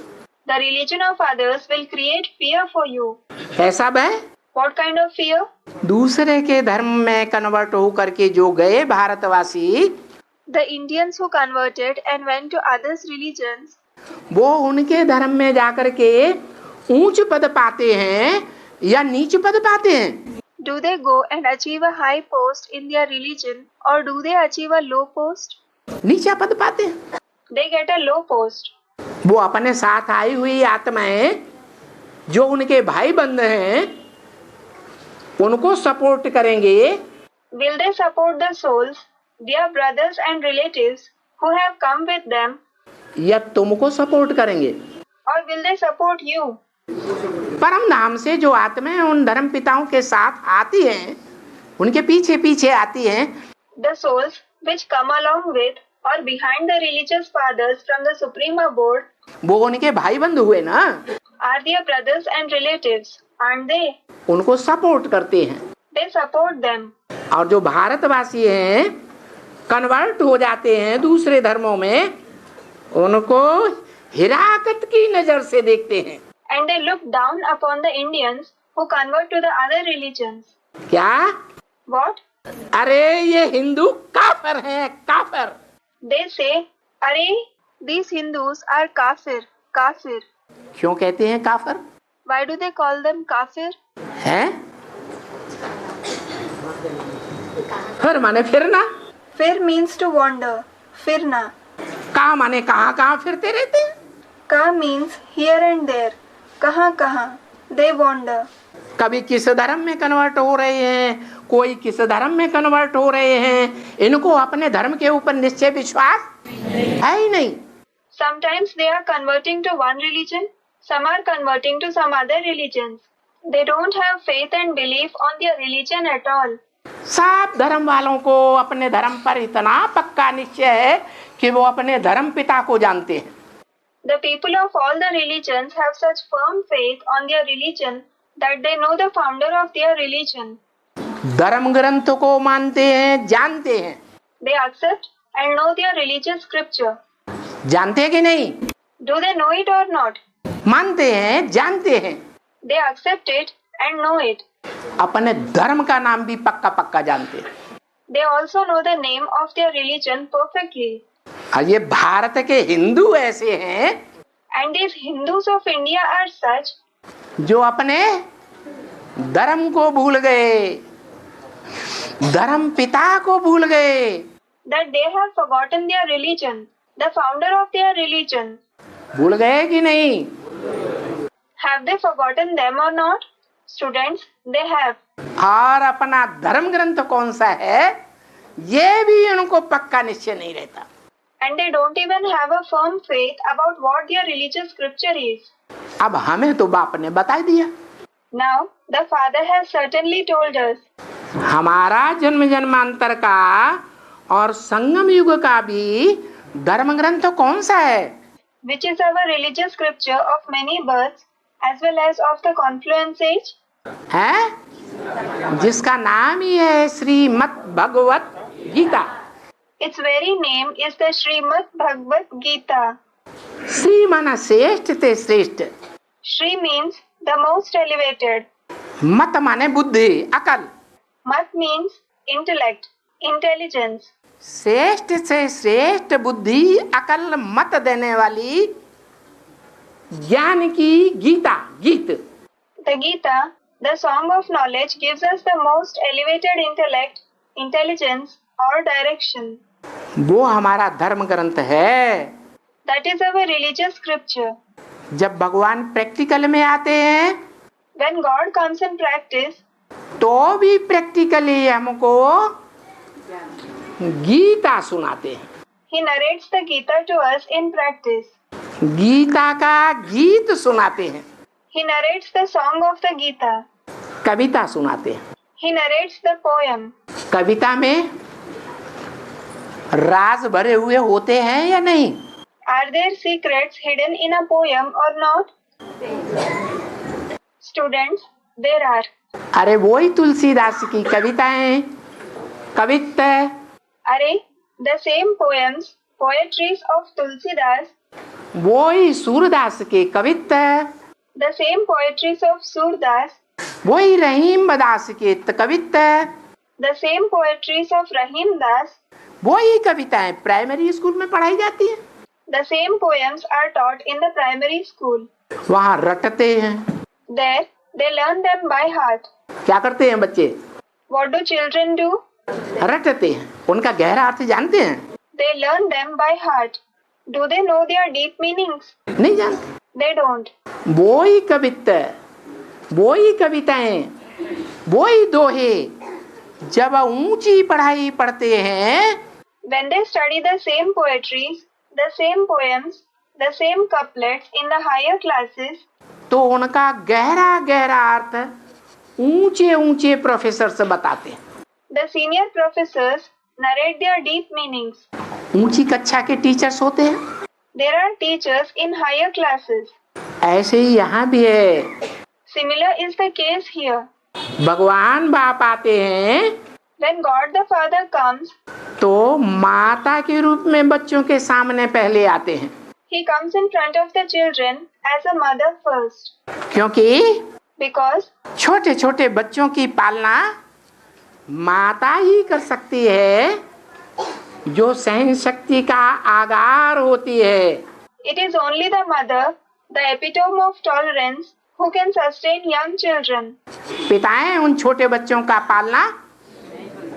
The religion of others will create fear for you. ऐसा भय? What kind of fear? दूसरे के धर्म में कन्वर्ट होकर के जो गए भारतवासी, The Indians who converted and went to others' religions, वो उनके धर्म में जाकर के ऊंच पद पाते हैं या नीच पद पाते हैं? do they go and achieve a high post in their religion or do they achieve a low post? नीचा पद पाते हैं। They get a low post. वो अपने साथ आई हुई आत्माएं जो उनके भाई बंद हैं उनको सपोर्ट करेंगे, Will they support the souls, their brothers and relatives who have come with them, या तुमको सपोर्ट करेंगे? or will they support you? परम धाम से जो आत्माएं उन धर्म पिताओं के साथ आती हैं, उनके पीछे पीछे आती हैं, The souls which come along with or behind the religious fathers from the supreme abode वो उनके भाई बंद हुए ना, are their brothers and relatives, aren't they? उनको सपोर्ट करते हैं। They support them. और जो भारतवासी हैं कन्वर्ट हो जाते हैं दूसरे धर्मों में, उनको हिराकत की नजर से देखते हैं। And they look down upon the Indians who convert to the other religions. क्या? What? अरे ये हिंदू काफिर हैं, काफिर। They say, Arey, these Hindus are kafir, kafir. क्यों कहते हैं काफिर? Why do they call them kafir? हैं? फिर माने फिरना, Fir means to wander, firna. का माने कहाँ कहाँ फिरते रहते हैं। Ka means here and there, kahan kahan. They wander. कभी किस धर्म में कन्वर्ट हो रहे हैं, कोई किस धर्म में कन्वर्ट हो रहे हैं, इनको अपने धर्म के ऊपर निश्चय विश्वास है ही नहीं। Sometimes they are converting to one religion, some are converting to some other religions. They don't have faith and belief on their religion at all. सब धर्म वालों को अपने धर्म पर इतना पक्का निश्चय है कि वो अपने धर्म पिता को जानते हैं। The people of all the religions have such firm faith on their religion that they know the founder of their religion. धर्म ग्रंथ को मानते हैं, जानते हैं। They accept and know their religious scripture. जानते हैं कि नहीं? Do they know it or not? मानते हैं, जानते हैं। They accept it and know it. अपने धर्म का नाम भी पक्का पक्का जानते हैं। They also know the name of their religion perfectly. और ये भारत के हिंदू ऐसे हैं And these Hindus of India are such जो अपने धर्म को भूल गए, धर्म पिता को भूल गए। that they have forgotten their religion, the founder of their religion. भूल गए कि नहीं? Have they forgotten them or not? Students, they have. और अपना धर्म ग्रंथ कौन सा है ये भी उनको पक्का निश्चय नहीं रहता। and they don't even have a firm faith about what their religious scripture is. अब हमें तो बाप ने बता दिया, Now, the Father has certainly told us. हमारा जन्म जन्मांतर का और संगम युग का भी धर्म ग्रंथ कौन सा है? Which is our religious scripture of many births as well as of the confluence age? है जिसका नाम ही है Shrimad Bhagavad Gita. Its very name is the Srimad Bhagavad Gita. Shri माना श्रेष्ठ ते श्रेष्ठ, Shri means the most elevated. मत माने बुद्धि अकल, Mat means intellect, intelligence. श्रेष्ठ से श्रेष्ठ बुद्धि अकल मत देने वाली ज्ञान की गीता गीत। The Gita, the song of knowledge, gives us the most elevated intellect, intelligence or direction. वो हमारा धर्म ग्रंथ है। That is our religious scripture. जब भगवान प्रैक्टिकल में आते हैं When God comes in practice, तो भी प्रैक्टिकली हमको गीता सुनाते हैं। He narrates the Gita to us in practice. Gita का गीत सुनाते हैं, He narrates the song of the Gita. कविता सुनाते हैं। He narrates the poem. कविता में राज भरे हुए होते हैं या नहीं? Are there secrets hidden in a poem or not? Students, there are. अरे वही तुलसीदास की कविताएं कवित्त, Are the same poems, poetries of Tulsidas, वही सूरदास के कवित्त, the same poetries of Surdas, वही रहीम दास के कवित्त, the same poetries of Rahim Das, वही कविताएं प्राइमरी स्कूल में पढ़ाई जाती हैं। the same poems are taught in the primary school. वहाँ रटते हैं। There, they learn them by heart. क्या करते हैं बच्चे? What do children do? रटते हैं। उनका गहरा अर्थ जानते हैं? They learn them by heart. Do they know their deep meanings? नहीं जानते। They don't. वही कवित्त, वही कविताएं, वही दोहे जब ऊंची पढ़ाई पढ़ते हैं When they study the same poetries, the same poems, the same couplets in the higher classes, तो उनका गहरा गहरा अर्थ ऊंचे ऊंचे प्रोफेसर से बताते हैं। the senior professors narrate their deep meanings. ऊंची कक्षा के टीचर्स होते हैं। There are teachers in higher classes. ऐसे ही यहाँ भी है। Similar is the case here. भगवान बाप आते हैं When God the Father comes, तो माता के रूप में बच्चों के सामने पहले आते हैं, He comes in front of the children as a mother first. क्योंकि Because छोटे छोटे बच्चों की पालना माता ही कर सकती है, जो सहन शक्ति का आधार होती है। it is only the mother, the epitome of tolerance, who can sustain young children. पिताएं उन छोटे बच्चों का पालना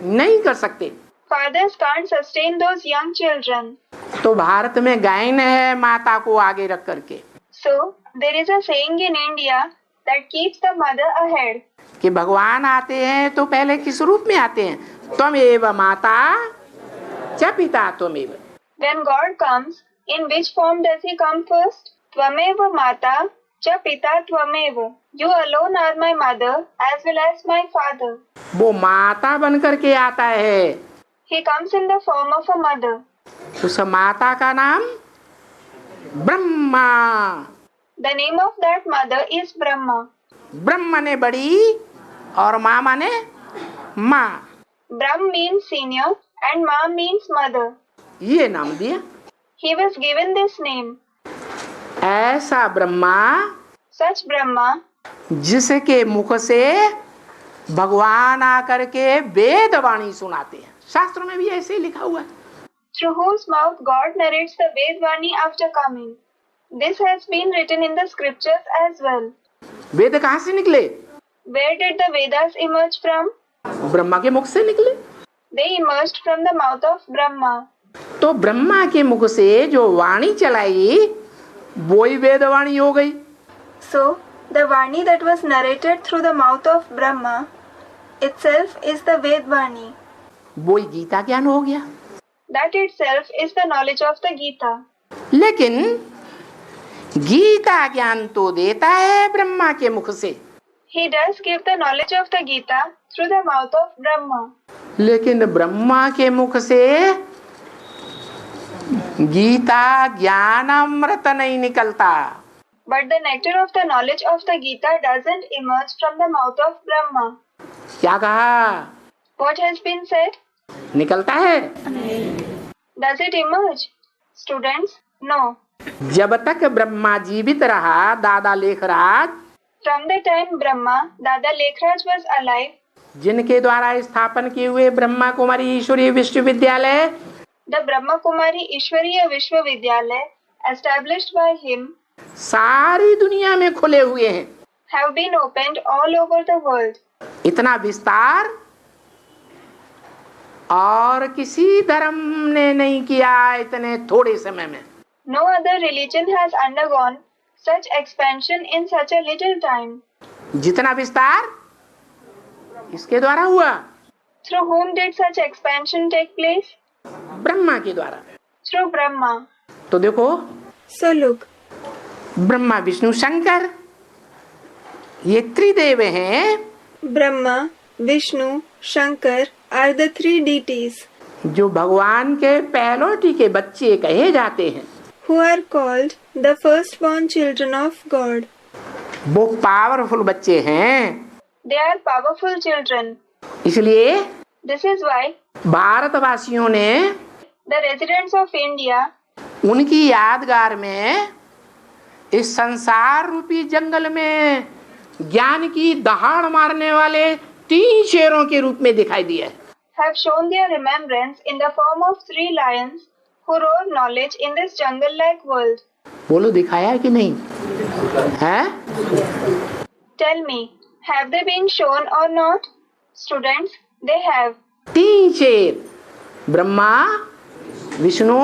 नहीं कर सकते। Fathers can't sustain those young children. तो भारत में गायन है माता को आगे रख करके So, there is a saying in India that keeps the mother ahead. कि भगवान आते हैं तो पहले किस रूप में आते हैं? त्वमेव माता च पिता त्वमेव। When God comes, in which form does He come first? Tvameva Mata cha Pita Tvameva. You alone are my mother as well as my father. वो माता बन करके आता है। He comes in the form of a mother. उस माता का नाम Brahma. The name of that mother is Brahma. ब्रह्म ने बड़ी और माँ माने माँ, Brahm means senior and Ma means mother. ये नाम दिया। He was given this name. ऐसा ब्रह्मा Such Brahma, जिसके मुख से भगवान आकर के वेद वाणी सुनाते हैं। शास्त्रों में भी ऐसे ही लिखा हुआ है। through whose mouth God narrates the Vedvani after coming. This has been written in the scriptures as well. वेद कहाँ से निकले? Where did the Vedas emerge from? Brahma के मुख से निकले। They emerged from the mouth of Brahma. तो ब्रह्मा के मुख से जो वाणी चलाई वो ही वेद वाणी हो गई। So, the Vani that was narrated through the mouth of Brahma itself is the Vedvani. वो ही गीता ज्ञान हो गया। That itself is the knowledge of the Gita. लेकिन गीता ज्ञान तो देता है ब्रह्मा के मुख से, He does give the knowledge of the Gita through the mouth of Brahma. लेकिन ब्रह्मा के मुख से गीता ज्ञानामृत नहीं निकलता। But the nectar of the knowledge of the Gita doesn't emerge from the mouth of Brahma. क्या कहा? What has been said? निकलता है? Does it emerge? Students, no. जब तक ब्रह्मा जीवित रहा, दादा Lekhraj, From the time Brahma, Dada Lekhraj was alive, जिनके द्वारा स्थापन किए हुए ब्रह्मा कुमारी ईश्वरीय विश्वविद्यालय, the Brahma Kumari Ishwariya Vishwavidyalaya, established by him, सारी दुनिया में खुले हुए हैं। have been opened all over the world. इतना विस्तार और किसी धर्म ने नहीं किया इतने थोड़े समय में। No other religion has undergone such expansion in such a little time. जितना विस्तार इसके द्वारा हुआ, Through whom did such expansion take place? Brahma के द्वारा। Through Brahma. तो देखो, So look, ब्रह्मा विष्णु शंकर ये त्रिदेव हैं, Brahma, Vishnu, Shankar are the three deities जो भगवान के पहलोटी के बच्चे कहे जाते हैं। who are called the firstborn children of God. वो पावरफुल बच्चे हैं, They are powerful children. इसलिए This is why भारतवासियों ने the residents of India उनकी यादगार में इस संसार रूपी जंगल में ज्ञान की दहाड़ मारने वाले 3 शेरों के रूप में दिखाई दिया है। have shown their remembrance in the form of 3 lions who roar knowledge in this jungle-like world. बोलो, दिखाया कि नहीं है? Tell me, have they been shown or not? Students, they have. 3 शेर, ब्रह्मा, विष्णु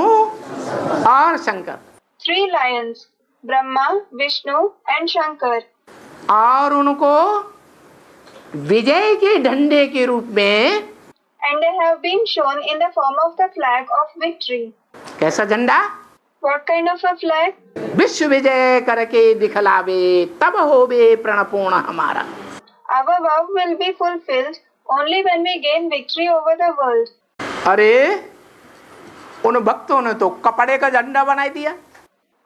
और Shankar, 3 lions, Brahma, Vishnu and Shankar. और उनको विजय के झंडे के रूप में, And they have been shown in the form of the flag of victory. कैसा झंडा? What kind of a flag? विश्व विजय करके दिखलावे तब होवे प्रणपूर्ण हमारा। Our vow will be fulfilled only when we gain victory over the world. अरे, उन भक्तों ने तो कपड़े का झंडा बनाई दिया।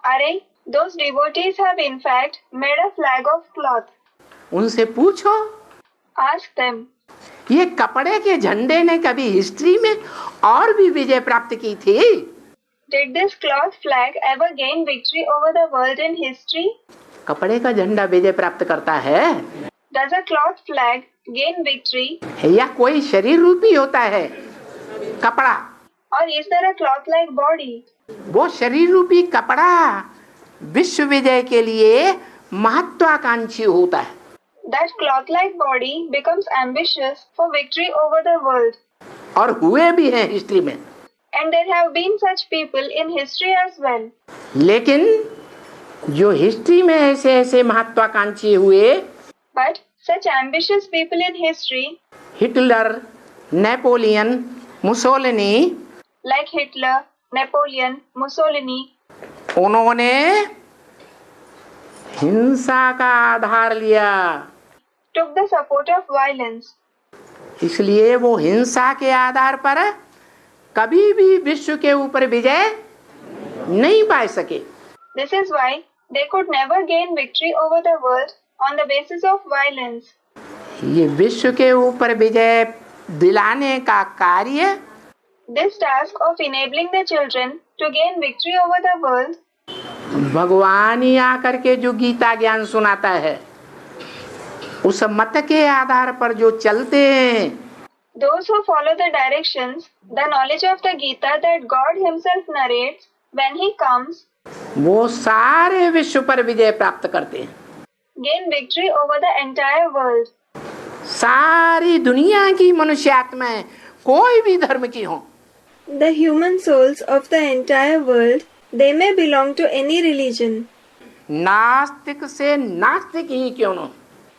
अरे, those devotees have in fact made a flag of cloth. उनसे पूछो, Ask them. ये कपड़े के झंडे ने कभी हिस्ट्री में और भी विजय प्राप्त की थी? Did this cloth flag ever gain victory over the world in history? कपड़े का झंडा विजय प्राप्त करता है? Does a cloth flag gain victory? या कोई शरीर रूपी होता है कपड़ा? Or is there a cloth-like body? वो शरीर रूपी कपड़ा विश्व विजय के लिए महत्वाकांक्षी होता है। That cloth-like body becomes ambitious for victory over the world. और हुए भी हैं हिस्ट्री में। And there have been such people in history as well. लेकिन जो हिस्ट्री में ऐसे ऐसे महत्वाकांक्षी हुए, But such ambitious people in history, Hitler, Napoleon, Mussolini, like Hitler, Napoleon, Mussolini, उन्होंने हिंसा का आधार लिया, took the support of violence. इसलिए वो हिंसा के आधार पर कभी भी विश्व के ऊपर विजय नहीं पा सके। This is why they could never gain victory over the world on the basis of violence. ये विश्व के ऊपर विजय दिलाने का कार्य, This task of enabling the children to gain victory over the world, भगवान ही आकर के जो गीता ज्ञान सुनाता है, उस मत के आधार पर जो चलते हैं, those who follow the directions, the knowledge of the Gita that God himself narrates when he comes, वो सारे विश्व पर विजय प्राप्त करते हैं। gain victory over the entire world. सारी दुनिया की मनुष्य आत्माएं कोई भी धर्म की हो, The human souls of the entire world, they may belong to any religion, नास्तिक से नास्तिक ही क्यों न,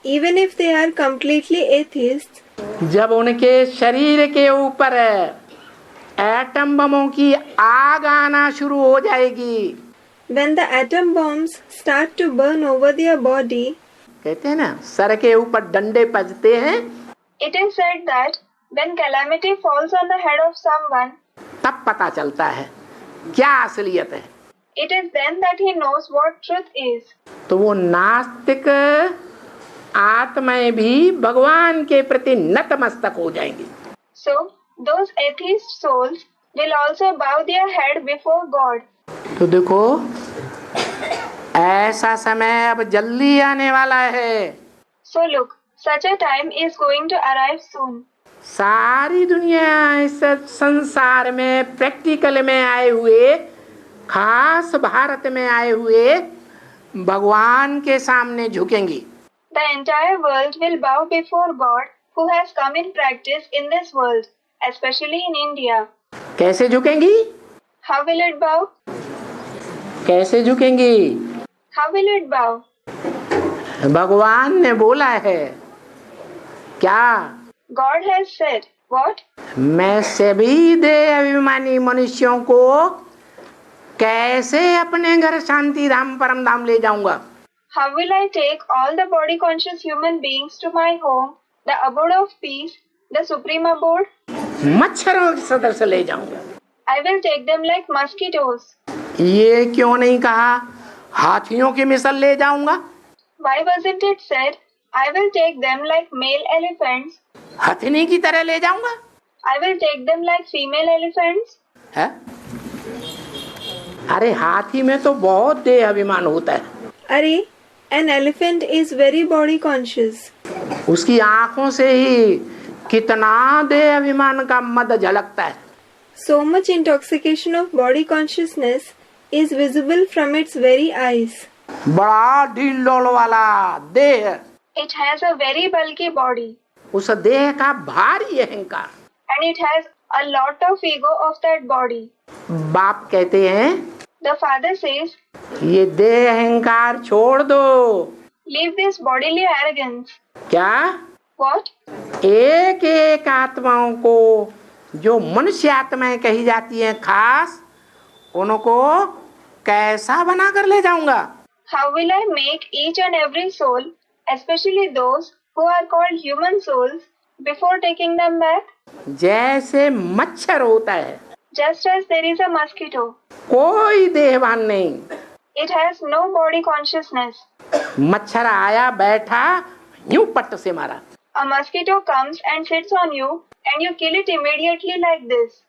even if they are completely atheists. जब उनके शरीर के ऊपर एटम बमों की आग आना शुरू हो जाएगी। When the atom bombs start to burn over their body, कहते हैं ना, सर के ऊपर डंडे बजते हैं, It is said that when calamity falls on the head of someone, तब पता चलता है क्या असलियत है। it is then that he knows what truth is. तो वो नास्तिक आत्माएं भी भगवान के प्रति नतमस्तक हो जाएंगी। So, those atheist souls will also bow their head before God. तो देखो, ऐसा समय अब जल्दी आने वाला है। So look, such a time is going to arrive soon. सारी दुनिया इस संसार में प्रैक्टिकल में आए हुए, खास भारत में आए हुए भगवान के सामने झुकेंगी। The entire world will bow before God who has come in practice in this world, especially in India. कैसे झुकेंगी? How will it bow? कैसे झुकेंगी? How will it bow? भगवान ने बोला है क्या? God has said, what? मैं सभी देह अभिमानी मनुष्यों को कैसे अपने घर शांति धाम परम धाम ले जाऊंगा? How will I take all the body conscious human beings to my home, the abode of peace, the supreme abode? मच्छरों के सदृश ले जाऊंगा। I will take them like mosquitoes. ये क्यों नहीं कहा हाथियों की मिसल ले जाऊंगा? Why wasn't it said, I will take them like male elephants? हथिनी की तरह ले जाऊंगा? I will take them like female elephants? है? अरे हाथी में तो बहुत देह अभिमान होता है। अरे, an elephant is very body conscious. उसकी आंखों से ही कितना देह अभिमान का मद झलकता है। So much intoxication of body consciousness is visible from its very eyes. बड़ा ढील डोल वाला देह, It has a very bulky body उस देह का भारी अहंकार। and it has a lot of ego of that body. बाप कहते हैं The father says, ये देह अहंकार छोड़ दो। leave this bodily arrogance. क्या? What? एक एक आत्माओं को, जो मनुष्य आत्माएं कही जाती हैं खास, उनको कैसा बनाकर ले जाऊंगा? How will I make each and every soul, especially those who are called human souls, before taking them back? जैसे मच्छर होता है, Just as there is a mosquito, कोई देहभान नहीं। it has no body consciousness. मच्छर आया बैठा, यूं पट्ट से मारा। A mosquito comes and sits on you and you kill it immediately like this.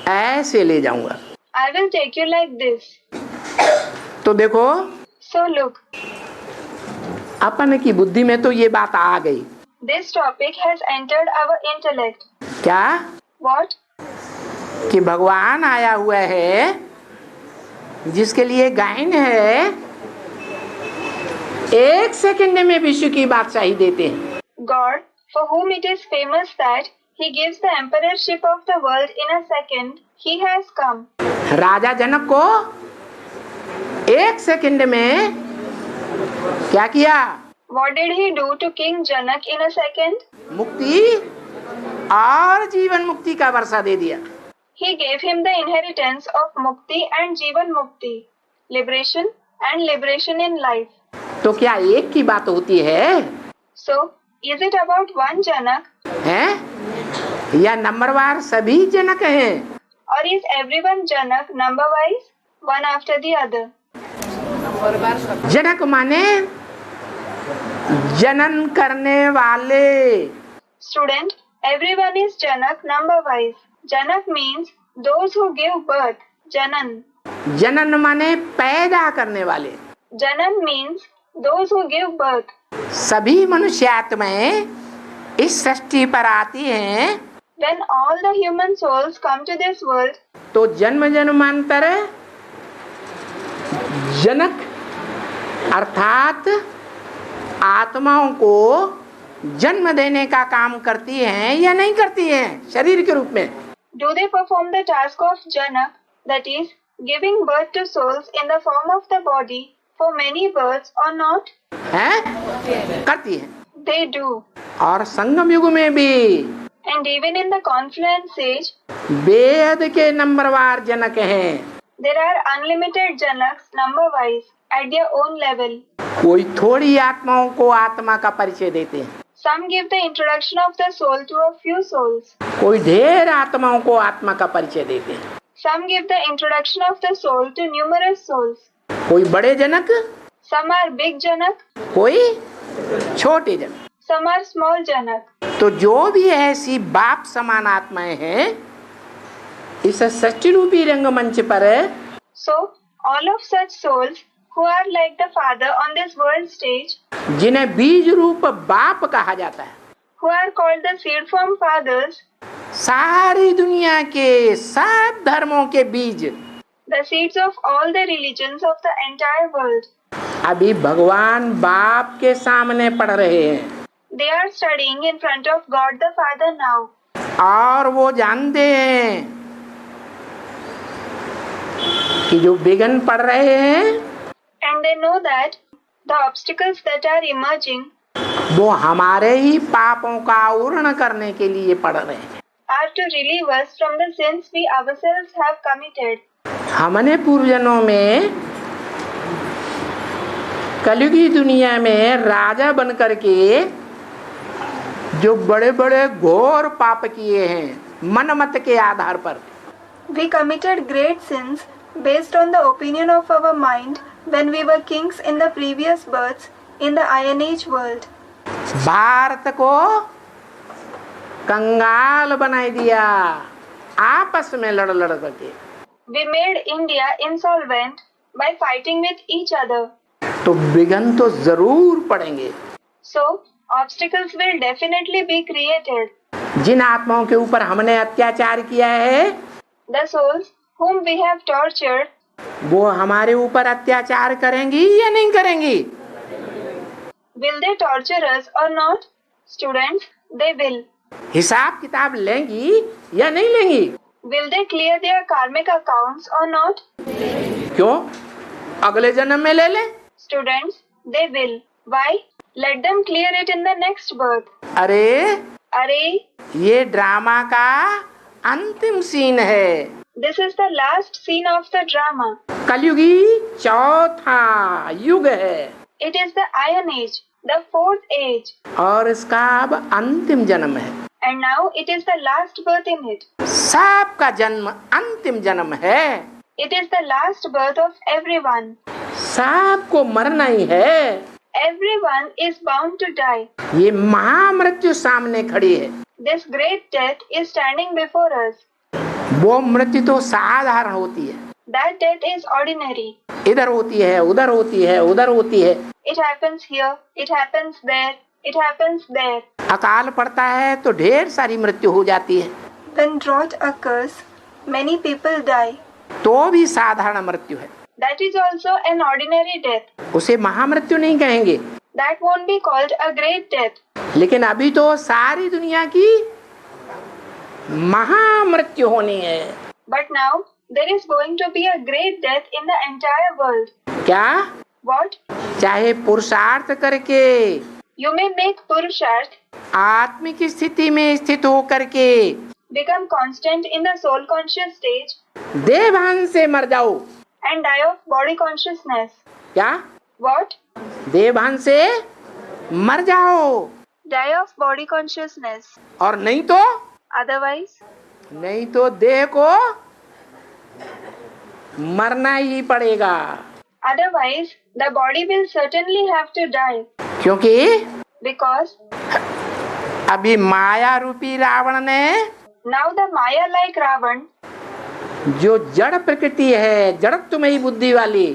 ऐसे ले जाऊंगा। I will take you like this. तो देखो, So look, अपन की बुद्धि में तो ये बात आ गई। this topic has entered our intellect. क्या? What? कि भगवान आया हुआ है, जिसके लिए गायन है, एक सेकंड में विश्व की बादशाही देते हैं। God, for whom it is famous that he gives the emperorship of the world in a second, he has come. राजा जनक को एक सेकंड में क्या किया? What did he do to King Janak in a second? मुक्ति और जीवन मुक्ति का वर्षा दे दिया। He gave him the inheritance of Mukti and Jivan Mukti, liberation and liberation in life. तो क्या एक की बात होती है? So, is it about one Janak? हैं? या नंबरवार सभी जनक हैं? Or is everyone Janak number wise, one after the other? जनक माने जनन करने वाले। Student, everyone is Janak number wise. Janak means those who give birth, Janan. जनन माने पैदा करने वाले। Janan means those who give birth. सभी मनुष्य आत्माएं इस सृष्टि पर आती हैं। When all the human souls come to this world, तो जन्म जन्मांतर जनक अर्थात आत्माओं को जन्म देने का काम करती हैं या नहीं करती हैं शरीर के रूप में? do they perform the task of Janak, that is, giving birth to souls in the form of the body for many births or not? हैं? करती हैं। They do. और संगम युग में भी and even in the confluence stage, वेद के नंबरवार जनक हैं। there are unlimited Janaks number-wise at their own level. कोई थोड़ी आत्माओं को आत्मा का परिचय देते हैं, Some give the introduction of the soul to a few souls. कोई ढेर आत्माओं को आत्मा का परिचय देते हैं। Some give the introduction of the soul to numerous souls. कोई बड़े जनक, Some are big Janak, कोई छोटे जनक। some are small Janak. तो जो भी ऐसी बाप समान आत्माएं हैं इस सृष्टि रूपी रंगमंच पर, So, all of such souls who are like the Father on this world stage, जिन्हें बीज रूप बाप कहा जाता है, who are called the seed form fathers, सारी दुनिया के सब धर्मों के बीज the seeds of all the religions of the entire world, अभी भगवान बाप के सामने पढ़ रहे हैं। they are studying in front of God the Father now. और वो जानते हैं कि जो विघ्न पड़ रहे हैं And they know that the obstacles that are emerging वो हमारे ही पापों का आवरण करने के लिए पड़ रहे हैं। are to relieve us from the sins we ourselves have committed. हमने पूर्वजन्मों में कलयुगी दुनिया में राजा बन करके जो बड़े बड़े घोर पाप किए हैं मनमत के आधार पर, We committed great sins based on the opinion of our mind when we were kings in the previous births in the Iron Age world. Bharat को कंगाल बना दिया आपस में लड़ लड़ करके। We made India insolvent by fighting with each other. तो विघ्न तो जरूर पड़ेंगे। So, obstacles will definitely be created. जिन आत्माओं के ऊपर हमने अत्याचार किया है The souls whom we have tortured, वो हमारे ऊपर अत्याचार करेंगी या नहीं करेंगी? will they torture us or not? Students, they will. हिसाब किताब लेंगी या नहीं लेंगी? Will they clear their karmic accounts or not? क्यों? अगले जन्म में ले ले। Students, they will. Why? Let them clear it in the next birth. अरे Arey, ये ड्रामा का अंतिम सीन है। this is the last scene of the drama. कलयुगी चौथा युग है It is the Iron Age, the fourth age. और इसका अब अंतिम जन्म है। And now it is the last birth in it. सबका जन्म अंतिम जन्म है। It is the last birth of everyone. सबको मरना ही है। Everyone is bound to die. ये महामृत्यु सामने खड़ी है। This great death is standing before us. वो मृत्यु तो साधारण होती है, That death is ordinary. इधर होती है, उधर होती है, उधर होती है। It happens here, it happens there, it happens there. अकाल पड़ता है तो ढेर सारी मृत्यु हो जाती है, When drought occurs, many people die. तो भी साधारण मृत्यु है। That is also an ordinary death. उसे महामृत्यु नहीं कहेंगे। That won't be called a great death. लेकिन अभी तो सारी दुनिया की महामृत्यु होनी है। But now there is going to be a great death in the entire world. क्या? What? चाहे पुरुषार्थ करके You may make Purusharth, आत्मिक स्थिति में स्थित होकर के become constant in the soul conscious stage, देवभान से मर जाओ। and die of body consciousness. क्या? What? देवभान से मर जाओ। Die of body consciousness. और नहीं तो Otherwise, नहीं तो देह को मरना ही पड़ेगा। otherwise the body will certainly have to die. क्योंकि Because अभी माया रूपी रावण ने now the Maya-like Ravan जो जड़ प्रकृति है, जड़त्वमयी बुद्धि वाली,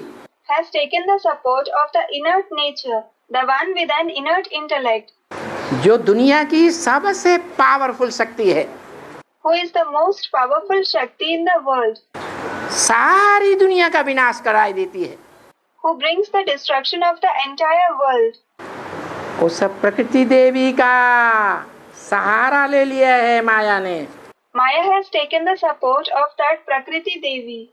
has taken the support of the inert nature, the one with an inert intellect, जो दुनिया की सबसे पावरफुल शक्ति है, who is the most powerful Shakti in the world, सारी दुनिया का विनाश कराई देती है। who brings the destruction of the entire world. उस प्रकृति देवी का सहारा ले लिया है माया ने। Maya has taken the support of that Prakriti Devi.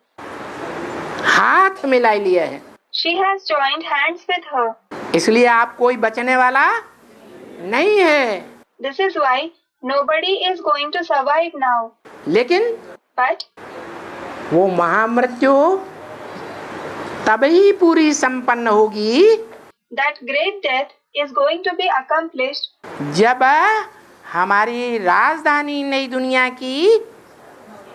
हाथ मिला लिया है, She has joined hands with her. इसलिए आप कोई बचने वाला नहीं है। This is why Nobody is going to survive now. लेकिन But वो महामृत्यु तभी पूरी संपन्न होगी that great death is going to be accomplished जब हमारी राजधानी नई दुनिया की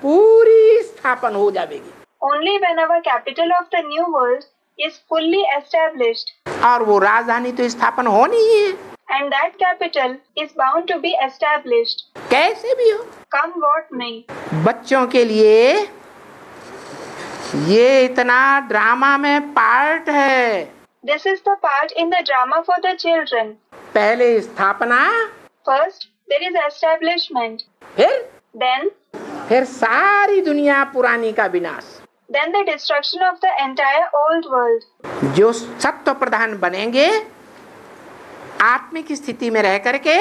पूरी स्थापन हो जाएगी only when our capital of the new world is fully established. और वो राजधानी तो स्थापन होनी ही है And that capital is bound to be established. कैसे भी हो Come what may. बच्चों के लिए ये इतना ड्रामा में पार्ट है This is the part in the drama for the children. पहले स्थापना First, there is establishment. फिर सारी दुनिया पुरानी का विनाश Then the destruction of the entire old world. जो सत्व प्रधान बनेंगे आत्मिक स्थिति में रह करके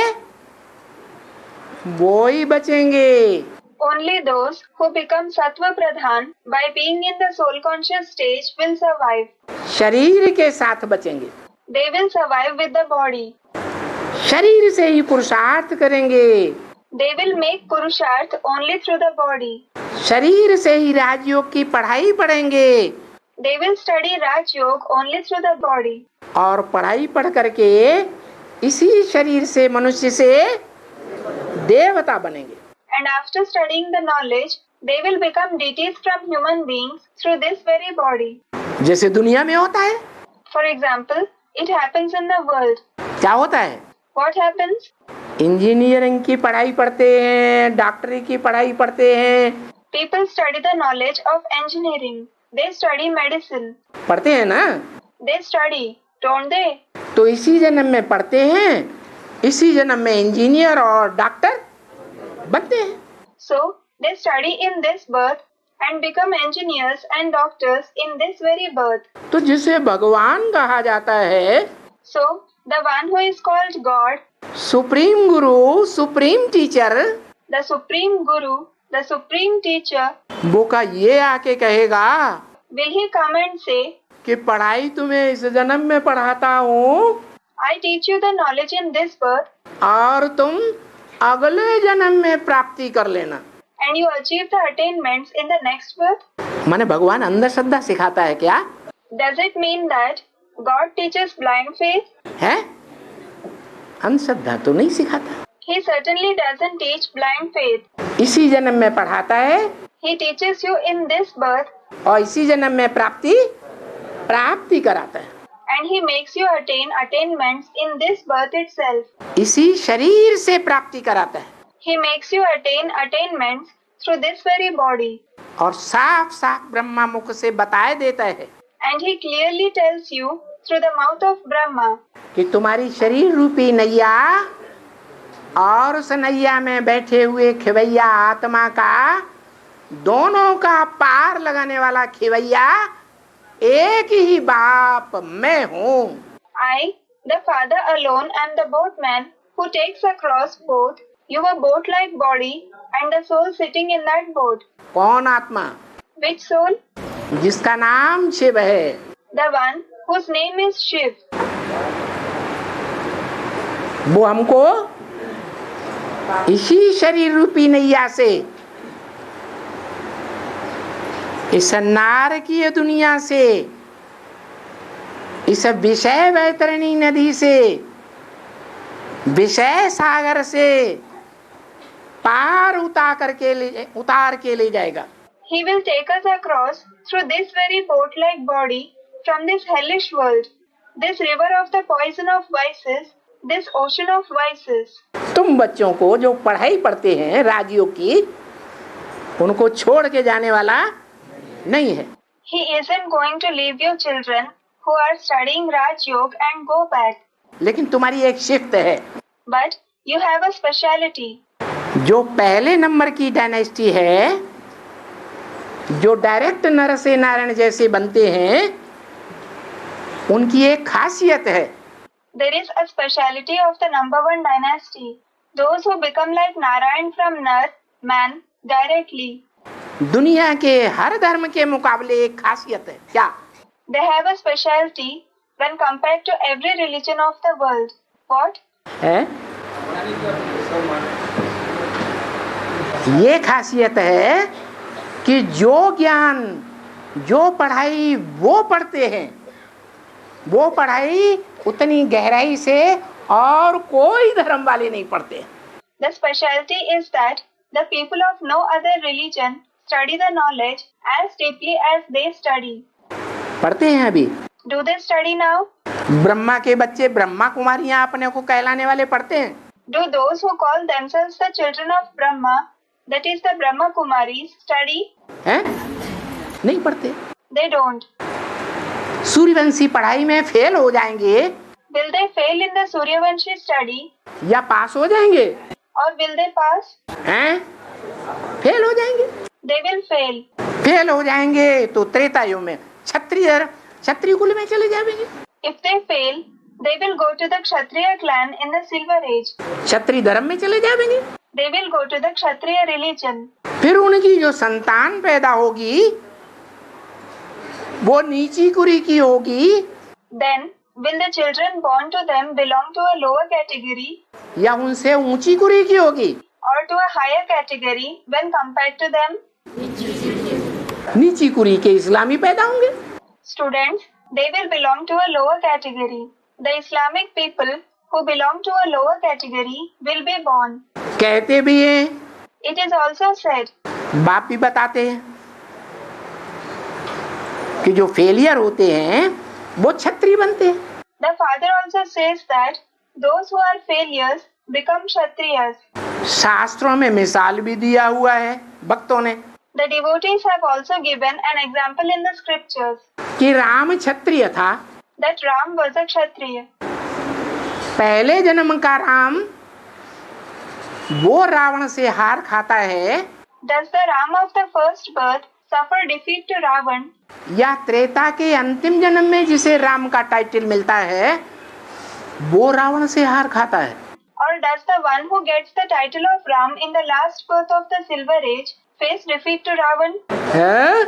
वो ही बचेंगे Only those who become Sattva Pradhan by being in the soul conscious stage will survive. शरीर के साथ बचेंगे They will survive with the body. शरीर से ही पुरुषार्थ करेंगे They will make Purusharth only through the body. शरीर से ही राजयोग की पढ़ाई पढ़ेंगे They will study Raj Yoga only through the body. और पढ़ाई पढ़ करके इसी शरीर से मनुष्य से देवता बनेंगे And after studying the knowledge, they will become deities from human beings through this very body. जैसे दुनिया में होता है For example, it happens in the world. क्या होता है What happens? इंजीनियरिंग की पढ़ाई पढ़ते हैं डॉक्टरी की पढ़ाई पढ़ते हैं People study the knowledge of engineering. They study medicine. पढ़ते हैं ना They study, don't they? तो इसी जन्म में पढ़ते हैं इसी जन्म में इंजीनियर और डॉक्टर बनते हैं So, they study in this birth and become engineers and doctors in this very birth. तो जिसे भगवान कहा जाता है So, the one who is called God, supreme guru supreme teacher the Supreme Guru, the Supreme Teacher, वो का ये आके कहेगा will he come and say, कि पढ़ाई तुम्हें इस जन्म में पढ़ाता हूँ I teach you the knowledge in this birth और तुम अगले जन्म में प्राप्ति कर लेना and you achieve the attainments in the next birth? माने भगवान अंधश्रद्धा सिखाता है क्या Does it mean that God teaches blind faith? है अंधश्रद्धा तो नहीं सिखाता He certainly doesn't teach blind faith. इसी जन्म में पढ़ाता है He teaches you in this birth और इसी जन्म में प्राप्ति कराता है and he makes you attain attainments in this birth itself. इसी शरीर से प्राप्ति कराता है He makes you attain attainments through this very body. और साफ साफ ब्रह्मा मुख से बताए देता है And he clearly tells you through the mouth of Brahma कि तुम्हारी शरीर रूपी नैया और उस नैया में बैठे हुए खिवैया आत्मा का दोनों का पार लगाने वाला खिवैया एक ही बाप मैं हूँ I, the Father alone, am the boatman who takes across both your boat-like body and the soul sitting in that boat. कौन आत्मा Which soul? जिसका नाम शिव है The one whose name is Shiv. वो हमको इसी शरीर रूपी नैया से इस नारकीय दुनिया से इस विषय वैतरणी नदी से विषय सागर से पार उतार के ले जाएगा He will take us across through this very boat-like body from this hellish world, this river of the poison of vices, this ocean of vices. तुम बच्चों को जो पढ़ाई पढ़ते हैं राजयोग की उनको छोड़ के जाने वाला नहीं है He isn't going to leave your children who are studying Raj Yoga and go back. लेकिन तुम्हारी एक शिफ्ट है But you have a speciality. जो पहले नंबर की डायनेस्टी है जो डायरेक्ट नर से नारायण जैसे बनते हैं उनकी एक खासियत है There is a speciality of the number one dynasty. Those who become like Narayan from Nar, man, directly. दुनिया के हर धर्म के मुकाबले एक खासियत है क्या They have a speciality when compared to every religion of the world. What? है ये खासियत है कि जो ज्ञान, जो पढ़ाई वो पढ़ते हैं, वो पढ़ाई उतनी गहराई से और कोई धर्म वाले नहीं पढ़ते। The specialty is that the people of no other religion study the knowledge as deeply as they study. पढ़ते हैं अभी। Do they study now? Brahma के बच्चे, ब्रह्मा कुमारियां अपने को कहलाने वाले पढ़ते हैं। Do those who call themselves the children of Brahma, that is the Brahma Kumaris, study? हैं? नहीं पढ़ते। They don't. सूर्यवंशी पढ़ाई में फेल हो जाएंगे Will they fail in the Suryavanshi study? या पास हो जाएंगे? Or will they pass? हैं? फेल हो जाएंगे। They will fail. फेल हो जाएंगे तो त्रेता युग में क्षत्रिय कुल में चले जाएंगे। If they fail, they will go to the Kshatriya clan in the Silver Age. क्षत्रिय धर्म में चले जाएंगे। They will go to the Kshatriya religion. फिर उनकी जो संतान पैदा होगी वो नीची कुरी की होगी Then, will the children born to them belong to a lower category या उनसे ऊंची कुरी की होगी? or to a higher category when compared to them? नीची कुरी के इस्लामी पैदा होंगे। Students, they will belong to a lower category. The Islamic people who belong to a lower category will be born. कहते भी हैं, It is also said, बाप भी बताते हैं कि जो फेलियर होते हैं वो क्षत्रिय बनते हैं। the father also says that those who are failures become Kshatriyas. शास्त्रों में मिसाल भी दिया हुआ है भक्तों ने The devotees have also given an example in the scriptures कि राम क्षत्रिय था। that Ram was a Kshatriya. पहले जन्म का राम वो रावण से हार खाता है Does the Ram of the first birth suffer defeat to Ravan? या त्रेता के अंतिम जन्म में जिसे राम का टाइटल मिलता है वो रावण से हार खाता है? Or does the one who gets the title of Ram in the last birth of the Silver Age face defeat to Ravan? है?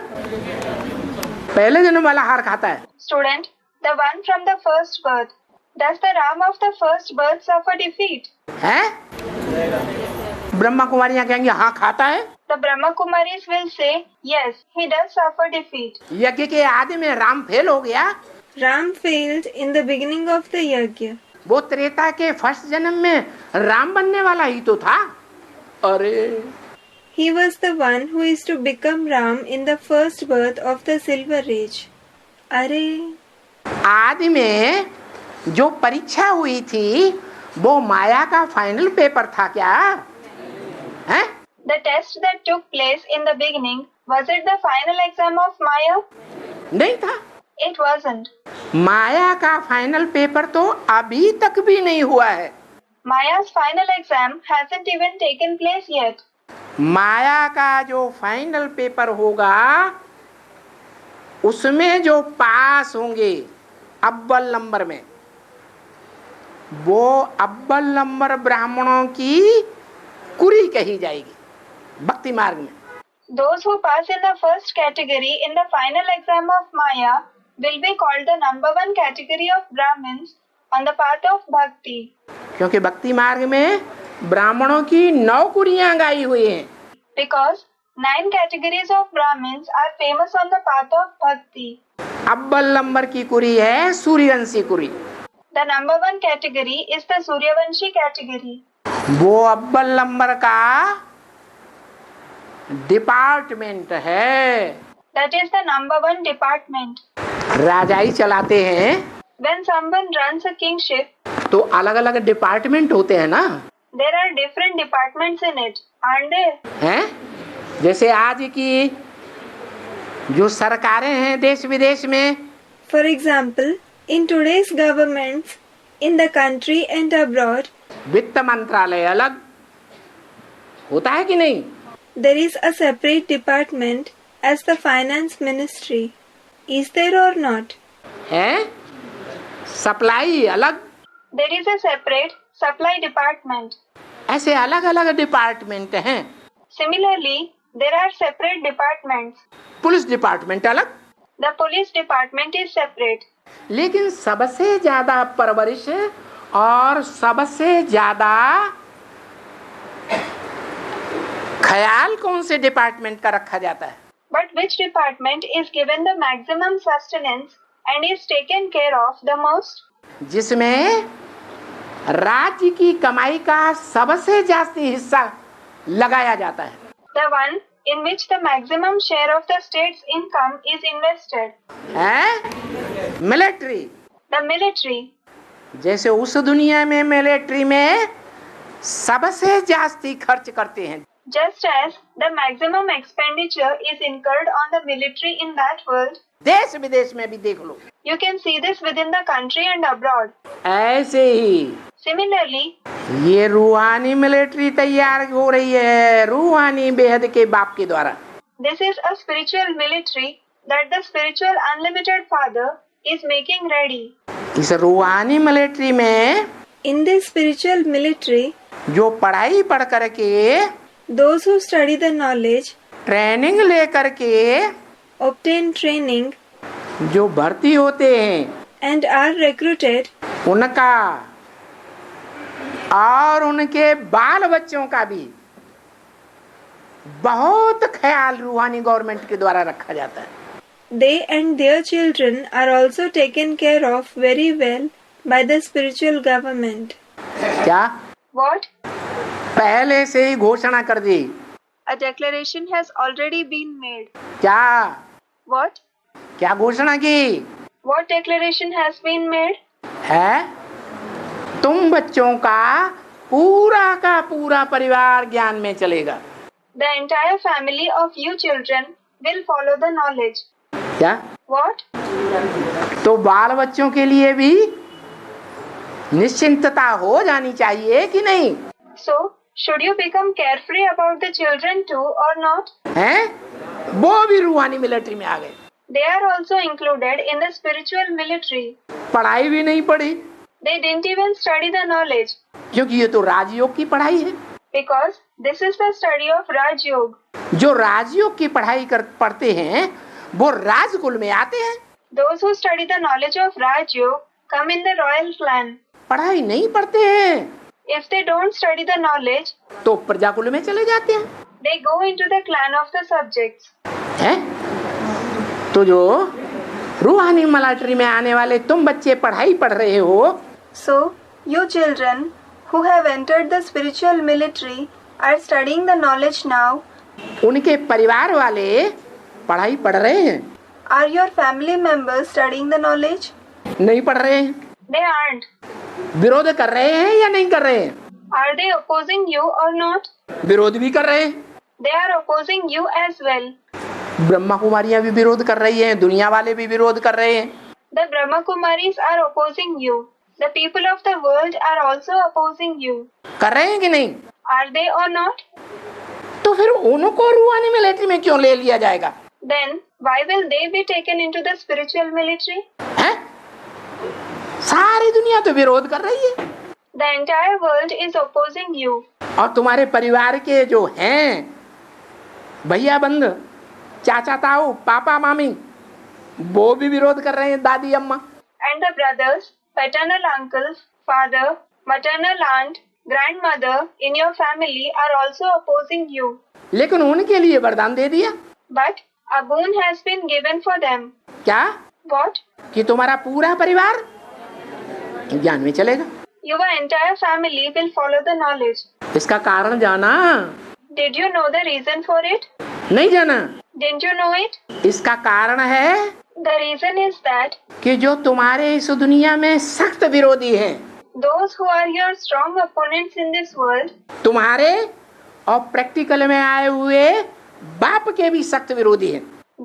पहले जन्म वाला हार खाता है। Student, the one from the first birth. Does the Ram of the first birth suffer defeat? है? ब्रह्मा कुमारियां कहेंगे हाँ खाता है। The Brahma Kumaris will say, yes, he does suffer defeat. यज्ञ के आदि में राम फेल हो गया। Ram failed in the beginning of the yajna. वो त्रेता के फर्स्ट जन्म में राम बनने वाला ही तो था। अरे He was the one who is to become Ram in the first birth of the Silver Age. अरे आदि में जो परीक्षा हुई थी वो माया का फाइनल पेपर था क्या? हैं? The test that took place in the beginning, was it the final exam of Maya? नहीं था। It wasn't. माया का फाइनल पेपर तो अभी तक भी नहीं हुआ है। Maya's final exam hasn't even taken place yet. माया का जो फाइनल पेपर होगा उसमें जो पास होंगे अव्वल नंबर में, वो अव्वल नंबर ब्राह्मणों की कुरी कही जाएगी भक्ति मार्ग में। Those who pass in the first category in the final exam of Maya will be called the number one category of Brahmins on the path of Bhakti. क्योंकि भक्ति मार्ग में ब्राह्मणों की 9 कुरियां गाई हुई हैं। Because 9 categories of Brahmins are famous on the path of Bhakti. अव्वल नंबर की कुरी है सूर्यवंशी कुरी। The number one category is the Suryavanshi category. वो अव्वल नंबर का डिपार्टमेंट है। That is the number one department. राजाई चलाते हैं When someone runs a kingship, तो अलग अलग डिपार्टमेंट होते हैं ना, there are different departments in it, aren't there? हैं? जैसे आज की जो सरकारें हैं देश विदेश में, For example, in today's governments, in the country and abroad, वित्त मंत्रालय अलग होता है कि नहीं? there is a separate department as the finance ministry. Is there or not? है? सप्लाई अलग, There is a separate supply department. ऐसे अलग अलग डिपार्टमेंट हैं। Similarly, there are separate departments. Police department अलग, The police department is separate. लेकिन सबसे ज्यादा परवरिश और सबसे ज्यादा ख्याल कौन से डिपार्टमेंट का रखा जाता है? But which department is given the maximum sustenance and is taken care of the most? जिसमें राज्य की कमाई का सबसे जास्ती हिस्सा लगाया जाता है। The one in which the maximum share of the state's income is invested. है मिलिट्री। The military. जैसे उस दुनिया में मिलिट्री में सबसे जास्ती खर्च करते हैं। Just as the maximum expenditure is incurred on the military in that world, देश विदेश में भी देख लो। you can see this within the country and abroad. ऐसे ही Similarly, ये रूहानी मिलिट्री तैयार हो रही है रूहानी बेहद के बाप के द्वारा। this is a spiritual military that the spiritual unlimited Father is making ready. इस रूहानी मिलिट्री में In this spiritual military, जो पढ़ाई पढ़ करके those who study the knowledge, training ले करके obtain training, जो भर्ती होते हैं and are recruited, उनका और उनके बाल बच्चों का भी बहुत ख्याल रूहानी गवर्नमेंट के द्वारा रखा जाता है। they and their children are also taken care of very well by the spiritual government. क्या What? पहले से ही घोषणा कर दी? A declaration has already been made. क्या What? क्या घोषणा की What declaration has been made? है? तुम बच्चों का पूरा का पूरा परिवार ज्ञान में चलेगा। The entire family of you children will follow the knowledge. क्या? What? तो बाल बच्चों के लिए भी निश्चिंतता हो जानी चाहिए कि नहीं? So, should you become carefree about the children too or not? हैं? वो भी रूहानी मिलिट्री में आ गए। They are also included in the spiritual military. पढ़ाई भी नहीं पढ़ी They didn't even study the knowledge क्योंकि ये तो राजयोग की पढ़ाई है। because this is the study of Raj Yoga. जो राजयोग की पढ़ाई पढ़ते हैं वो राजकुल में आते हैं। Those who study the knowledge of Raj Yoga come in the royal clan. पढ़ाई नहीं पढ़ते हैं If they don't study the knowledge, तो प्रजाकुल में चले जाते हैं। they go into the clan of the subjects. हैं? तो जो रूहानी मिलिट्री में आने वाले तुम बच्चे पढ़ाई पढ़ रहे हो So, you children who have entered the spiritual military are studying the knowledge now. उनके परिवार वाले पढ़ाई पढ़ रहे हैं? Are your family members studying the knowledge? नहीं पढ़ रहे हैं? They aren't. विरोध कर रहे हैं या नहीं कर रहे हैं? Are they opposing you or not? विरोध भी कर रहे हैं। They are opposing you as well. Brahma कुमारियां भी विरोध कर रही हैं, दुनिया वाले भी विरोध कर रहे हैं। The Brahma Kumaris are opposing you. The people of the world are also opposing you. कर रहे हैं कि नहीं? Are they or not? तो फिर उनको रूहानी मिलिट्री में क्यों ले लिया जाएगा? Then why will they be taken into the spiritual military? हैं? सारी दुनिया तो विरोध कर रही है The entire world is opposing you. और तुम्हारे परिवार के जो हैं भैया बंद, चाचा ताऊ, पापा मामी, वो भी विरोध कर रहे हैं, दादी अम्मा। And the brothers, paternal uncles, father, maternal aunt, grandmother in your family are also opposing you. लेकिन उनके लिए वरदान दे दिया। But a boon has been given for them. क्या? What? कि तुम्हारा पूरा परिवार ज्ञान में चलेगा। Your entire family will follow the knowledge. इसका कारण जाना? Did you know the reason for it? नहीं जाना। Didn't you know it? इसका कारण है The reason is that कि जो तुम्हारे इस दुनिया में सख्त विरोधी हैं, those who are your strong opponents in this world, तुम्हारे और प्रैक्टिकल में आए हुए बाप के भी सख्त विरोधी हैं।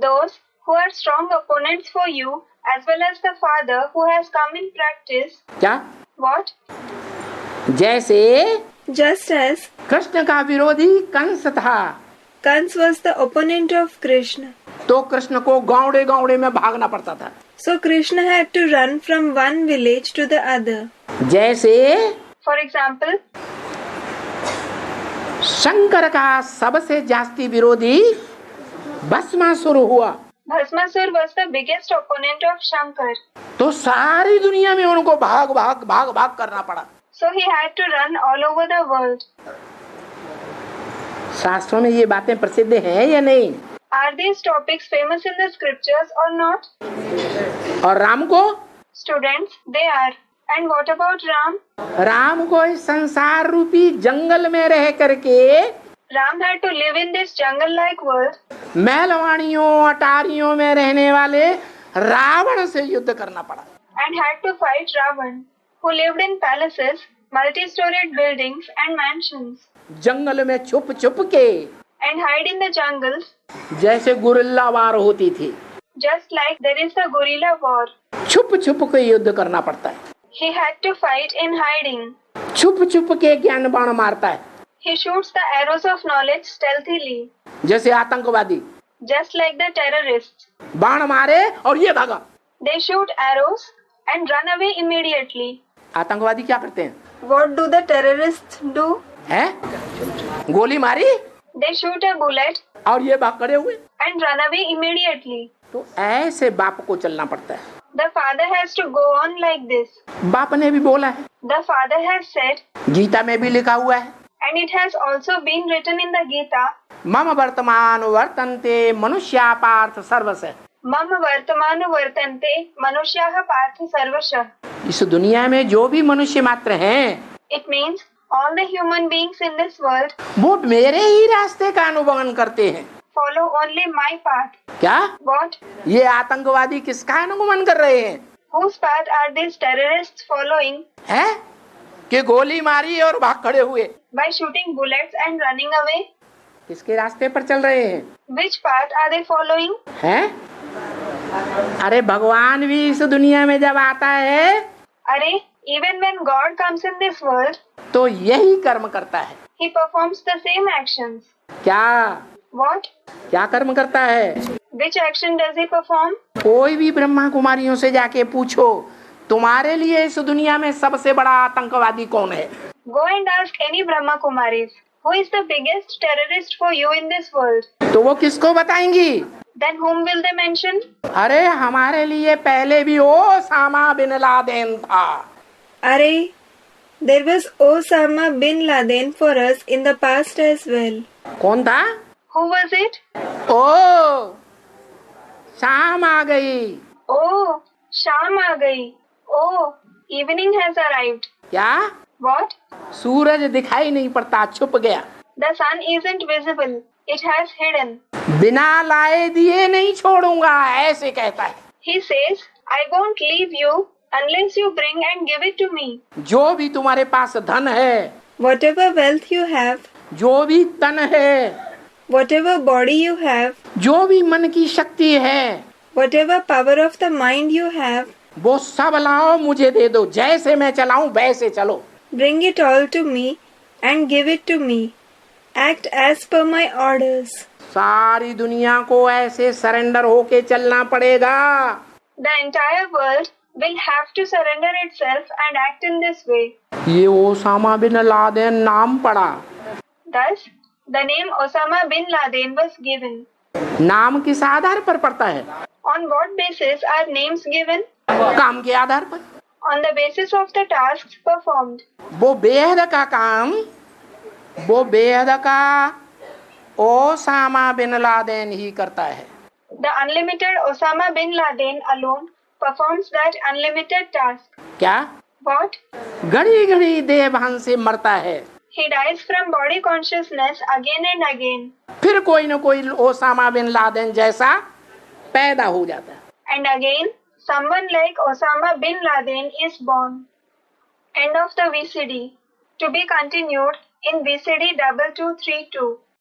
those who are strong opponents for you as well as the father who has come in practice. क्या? What? जैसे Just as कृष्ण का विरोधी कंस था, Kans was the opponent of Krishna, तो कृष्ण को गांवड़े गांवड़े में भागना पड़ता था। so Krishna had to run from one village to the other. जैसे For example, शंकर का सबसे जास्ती विरोधी भस्मासुर हुआ, Bhasmasur was the biggest opponent of Shankar. तो सारी दुनिया में उनको भाग भाग भाग भाग करना पड़ा। So he had to run all over the world. शास्त्रों में ये बातें प्रसिद्ध हैं या नहीं? Are these topics famous in the scriptures or not? और राम को? Students, they are. And what about Ram? Ram को इस संसार रूपी जंगल में रह करके Ram had to live in this jungle-like world महलवाड़ियों अटारियों में रहने वाले रावण से युद्ध करना पड़ा। and had to fight Ravan, who lived in palaces, multi-storied buildings and mansions, जंगल में छुप छुप के and hide in the jungles, जैसे गुरिल्ला वार होती थी, just like there is a guerrilla war. छुप छुप के युद्ध करना पड़ता है। He had to fight in hiding. छुप छुप के ज्ञान बाण मारता है, He shoots the arrows of knowledge stealthily, जैसे आतंकवादी just like the terrorists. बाण मारे और ये भागा। They shoot arrows and run away immediately. आतंकवादी क्या करते हैं? What do the terrorists do? हैं? गोली मारी They shoot a bullet और ये भाग खड़े हुए। and run away immediately. तो ऐसे बाप को चलना पड़ता है। The father has to go on like this. बाप ने भी बोला है, The father has said, Gita में भी लिखा हुआ है, and it has also been written in the Gita, मम वर्तमान वर्तन्ते मनुष्या पार्थ सर्वस्य। Mam vartamanu vartante manushyaha partha sarvasha. इस दुनिया में जो भी मनुष्य मात्र हैं, It means all the human beings in this world वो मेरे ही रास्ते का अनुगमन करते हैं। follow only my path. क्या? What? ये आतंकवादी किसका अनुगमन कर रहे हैं? Whose path are these terrorists following? हैं? कि गोली मारी और भाग खड़े हुए। By shooting bullets and running away? किसके रास्ते पर चल रहे हैं? Which path are they following? हैं? अरे भगवान भी इस दुनिया में जब आता है Arey, even when God comes in this world, तो यही कर्म करता है। he performs the same actions. क्या? What? क्या कर्म करता है? Which action does he perform? कोई भी ब्रह्मा कुमारियों से जाके पूछो, तुम्हारे लिए इस दुनिया में सबसे बड़ा आतंकवादी कौन है? Go and ask any Brahma Kumaris, who is the biggest terrorist for you in this world? तो वो किसको बताएंगी? Then whom will they mention? अरे हमारे लिए पहले भी ओसामा बिन लादेन था। Arey, there was Osama bin Laden for us in the past as well. कौन था? Who was it? ओ शाम आ गई। Oh, Sham aa gayi. Oh, evening has arrived. क्या? What? सूरज दिखाई नहीं पड़ता, छुप गया। The sun isn't visible. It has hidden. बिना लाए दिए नहीं छोड़ूंगा, ऐसे कहता है। He says, I won't leave you unless you bring and give it to me. जो भी तुम्हारे पास धन है, Whatever wealth you have, जो भी तन है, whatever body you have, जो भी मन की शक्ति है, whatever power of the mind you have, वो सब लाओ मुझे दे दो। जैसे मैं चलाऊं वैसे चलो। bring it all to me and give it to me. Act as per my orders. सारी दुनिया को ऐसे सरेंडर होके चलना पड़ेगा। The entire world will have to surrender itself and act in this way. ये ओसामा बिन लादेन नाम पड़ा। Thus, the name Osama bin Laden was given. नाम किस आधार पर पड़ता है? On what basis are names given? काम के आधार पर। On the basis of the tasks performed. वो बेहद का काम, वो बेहद का ओसामा बिन लादेन ही करता है। The unlimited Osama bin Laden alone performs that unlimited task. क्या? What? घड़ी घड़ी देह भान से मरता है, He dies from body consciousness again and again. फिर कोई न कोई ओसामा बिन लादेन जैसा पैदा हो जाता है। And again, someone like Osama bin Laden is born. End of the VCD. To be continued in VCD 2232.